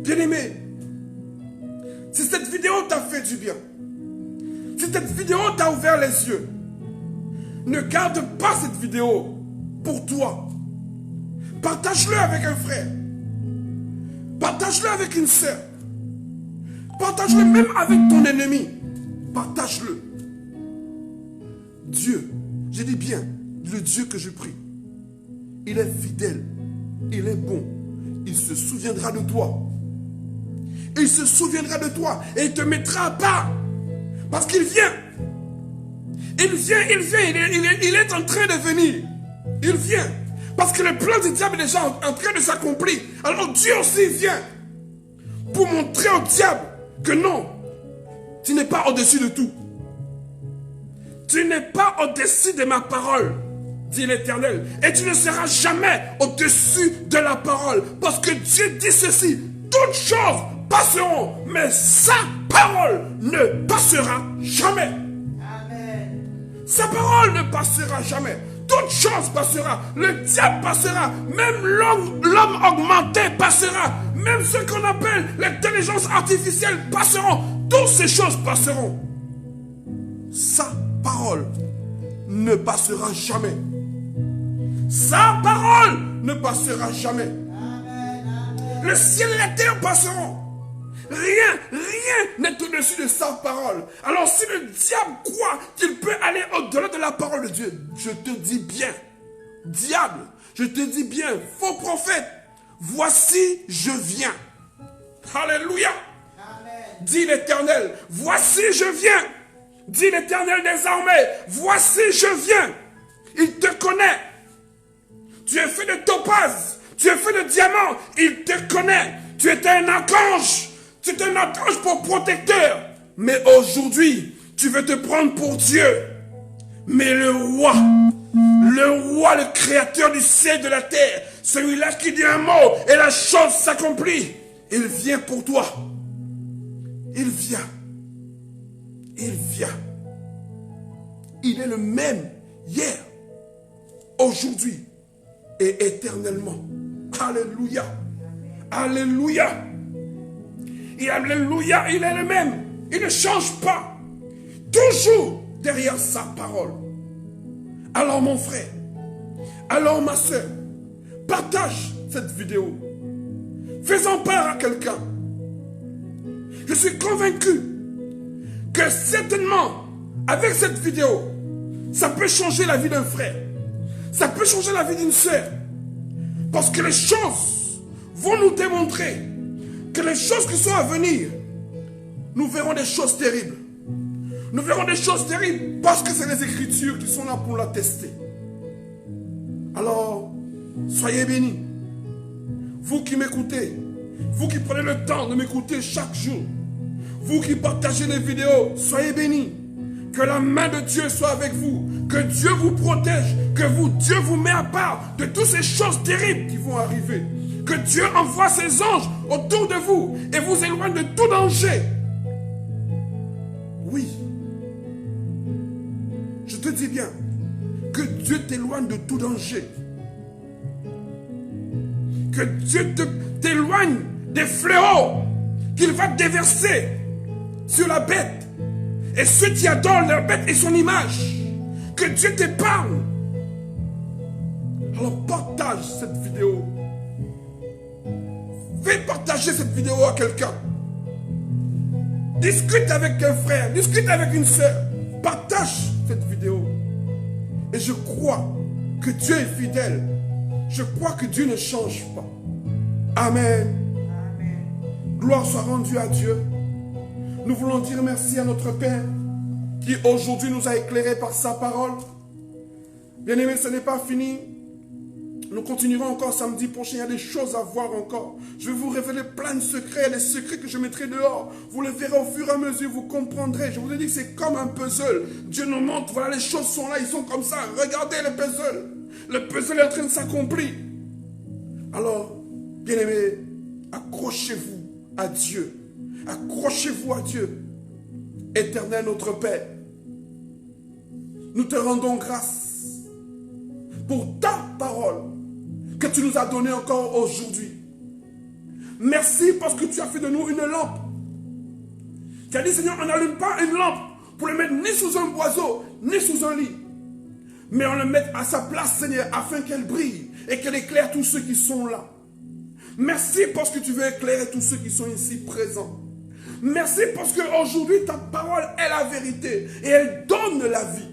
Bien-aimé, si cette vidéo t'a fait du bien, si cette vidéo t'a ouvert les yeux, ne garde pas cette vidéo pour toi. Partage-le avec un frère. Partage-le avec une sœur. Partage-le même avec ton ennemi. Partage-le. Dieu, je dis bien, le Dieu que je prie, il est fidèle, il est bon, il se souviendra de toi. Il se souviendra de toi et il te mettra à part. Parce qu'il vient. Il vient, il est en train de venir. Il vient. Parce que le plan du diable est déjà en train de s'accomplir. Alors Dieu aussi vient pour montrer au diable que non, tu n'es pas au-dessus de tout. Tu n'es pas au-dessus de ma parole, dit l'Éternel. Et tu ne seras jamais au-dessus de la parole. Parce que Dieu dit ceci, toutes choses passeront, mais sa parole ne passera jamais. Amen. Sa parole ne passera jamais. Toute chose passera. Le diable passera. Même l'homme augmenté passera. Même ce qu'on appelle l'intelligence artificielle passeront. Toutes ces choses passeront. Sa parole ne passera jamais. Sa parole ne passera jamais. Le ciel et la terre passeront. Rien n'est au-dessus de sa parole. Alors si le diable croit qu'il peut aller au-delà de la parole de Dieu, je te dis bien, diable, je te dis bien, faux prophète, voici je viens. Alléluia. Dit l'Éternel, voici je viens. Dit l'Éternel des armées, voici je viens. Il te connaît. Tu es fait de topaz, tu es fait de diamant, il te connaît. Tu étais un archange. Tu es un archange pour protecteur. Mais aujourd'hui, tu veux te prendre pour Dieu. Mais le roi, le créateur du ciel et de la terre, celui-là qui dit un mot et la chose s'accomplit, il vient pour toi. Il vient. Il vient. Il est le même hier, aujourd'hui et éternellement. Alléluia. Alléluia. Alléluia, il est le même. Il ne change pas. Toujours derrière sa parole. Alors mon frère, alors ma soeur, partage cette vidéo. Fais-en part à quelqu'un. Je suis convaincu que certainement, avec cette vidéo, ça peut changer la vie d'un frère. Ça peut changer la vie d'une soeur. Parce que les choses vont nous démontrer que les choses qui sont à venir, nous verrons des choses terribles. Nous verrons des choses terribles parce que c'est les Écritures qui sont là pour l'attester. Alors, soyez bénis. Vous qui m'écoutez, vous qui prenez le temps de m'écouter chaque jour, vous qui partagez les vidéos, soyez bénis. Que la main de Dieu soit avec vous. Que Dieu vous protège. Que Dieu vous met à part de toutes ces choses terribles qui vont arriver. Que Dieu envoie ses anges autour de vous et vous éloigne de tout danger. Oui. Je te dis bien, que Dieu t'éloigne de tout danger. Que Dieu t'éloigne des fléaux qu'il va déverser sur la bête et ceux qui adorent la bête et son image. Que Dieu t'épargne. Alors partage cette vidéo. Fais partager cette vidéo à quelqu'un. Discute avec un frère, discute avec une soeur. Partage cette vidéo. Et je crois que Dieu est fidèle. Je crois que Dieu ne change pas. Amen. Amen. Gloire soit rendue à Dieu. Nous voulons dire merci à notre Père qui aujourd'hui nous a éclairés par sa parole. Bien-aimés, ce n'est pas fini. Nous continuerons encore samedi prochain. Il y a des choses à voir encore. Je vais vous révéler plein de secrets. Les secrets que je mettrai dehors. Vous les verrez au fur et à mesure. Vous comprendrez. Je vous ai dit que c'est comme un puzzle. Dieu nous montre. Voilà, les choses sont là. Ils sont comme ça. Regardez le puzzle. Le puzzle est en train de s'accomplir. Alors, bien-aimés, accrochez-vous à Dieu. Accrochez-vous à Dieu. Éternel notre Père. Nous te rendons grâce pour ta parole que tu nous as donnée encore aujourd'hui. Merci parce que tu as fait de nous une lampe. Tu as dit, Seigneur, on n'allume pas une lampe pour le mettre ni sous un boiseau, ni sous un lit. Mais on le met à sa place, Seigneur, afin qu'elle brille et qu'elle éclaire tous ceux qui sont là. Merci parce que tu veux éclairer tous ceux qui sont ici présents. Merci parce qu'aujourd'hui, ta parole est la vérité et elle donne la vie.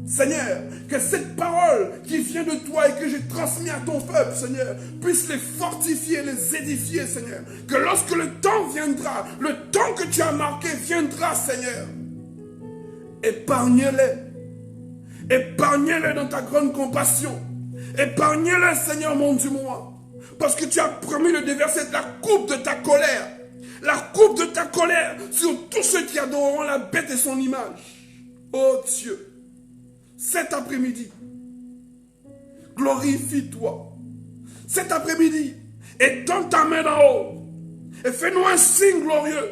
Seigneur, que cette parole qui vient de toi et que j'ai transmise à ton peuple, Seigneur, puisse les fortifier, les édifier, Seigneur. Que lorsque le temps viendra, le temps que tu as marqué viendra, Seigneur. Épargnez-les. Épargnez-les dans ta grande compassion. Épargnez-les, Seigneur, mon Dieu, moi. Parce que tu as promis de déverser la coupe de ta colère. La coupe de ta colère sur tous ceux qui adoreront la bête et son image. Oh Dieu. Cet après-midi, glorifie-toi. Cet après-midi, étends ta main d'en haut et fais-nous un signe glorieux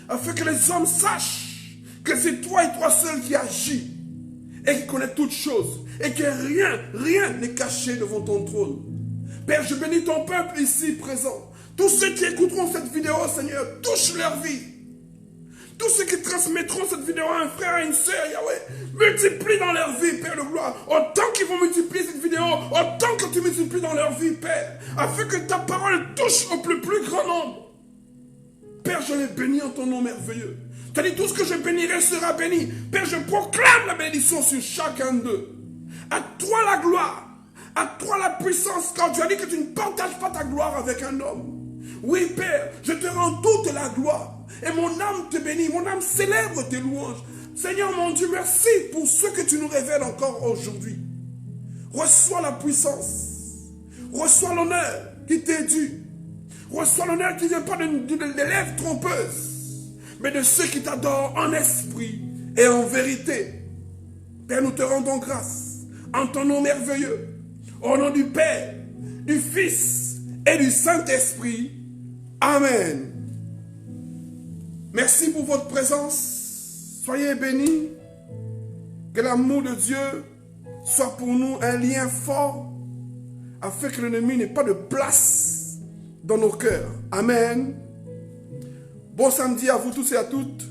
afin que les hommes sachent que c'est toi et toi seul qui agis et qui connais toutes choses et que rien n'est caché devant ton trône. Père, je bénis ton peuple ici présent. Tous ceux qui écouteront cette vidéo, Seigneur, touche leur vie. Tous ceux qui transmettront cette vidéo à un frère, à une sœur, Yahweh, multiplie dans leur vie, Père de gloire. Autant qu'ils vont multiplier cette vidéo, autant que tu multiplies dans leur vie, Père, afin que ta parole touche au plus grand nombre. Père, je les bénis en ton nom merveilleux. Tu as dit tout ce que je bénirai sera béni. Père, je proclame la bénédiction sur chacun d'eux. À toi la gloire, à toi la puissance, car tu as dit que tu ne partages pas ta gloire avec un homme. Oui, Père, je te rends toute la gloire. Et mon âme te bénit, mon âme célèbre tes louanges. Seigneur mon Dieu, merci pour ce que tu nous révèles encore aujourd'hui. Reçois la puissance. Reçois l'honneur qui t'est dû. Reçois l'honneur qui ne vient pas des lèvres trompeuses, mais de ceux qui t'adorent en esprit et en vérité. Père, nous te rendons grâce en ton nom merveilleux. Au nom du Père, du Fils et du Saint-Esprit. Amen. Merci pour votre présence. Soyez bénis. Que l'amour de Dieu soit pour nous un lien fort afin que l'ennemi n'ait pas de place dans nos cœurs. Amen. Bon samedi à vous tous et à toutes.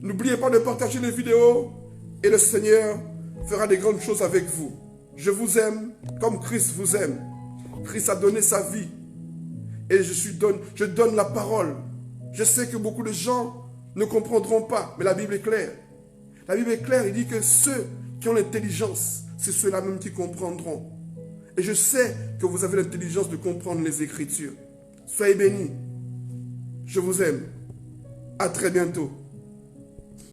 N'oubliez pas de partager les vidéos et le Seigneur fera des grandes choses avec vous. Je vous aime comme Christ vous aime. Christ a donné sa vie et je donne la parole. Je sais que beaucoup de gens ne comprendront pas, mais la Bible est claire. La Bible est claire, il dit que ceux qui ont l'intelligence, c'est ceux-là même qui comprendront. Et je sais que vous avez l'intelligence de comprendre les Écritures. Soyez bénis. Je vous aime. À très bientôt.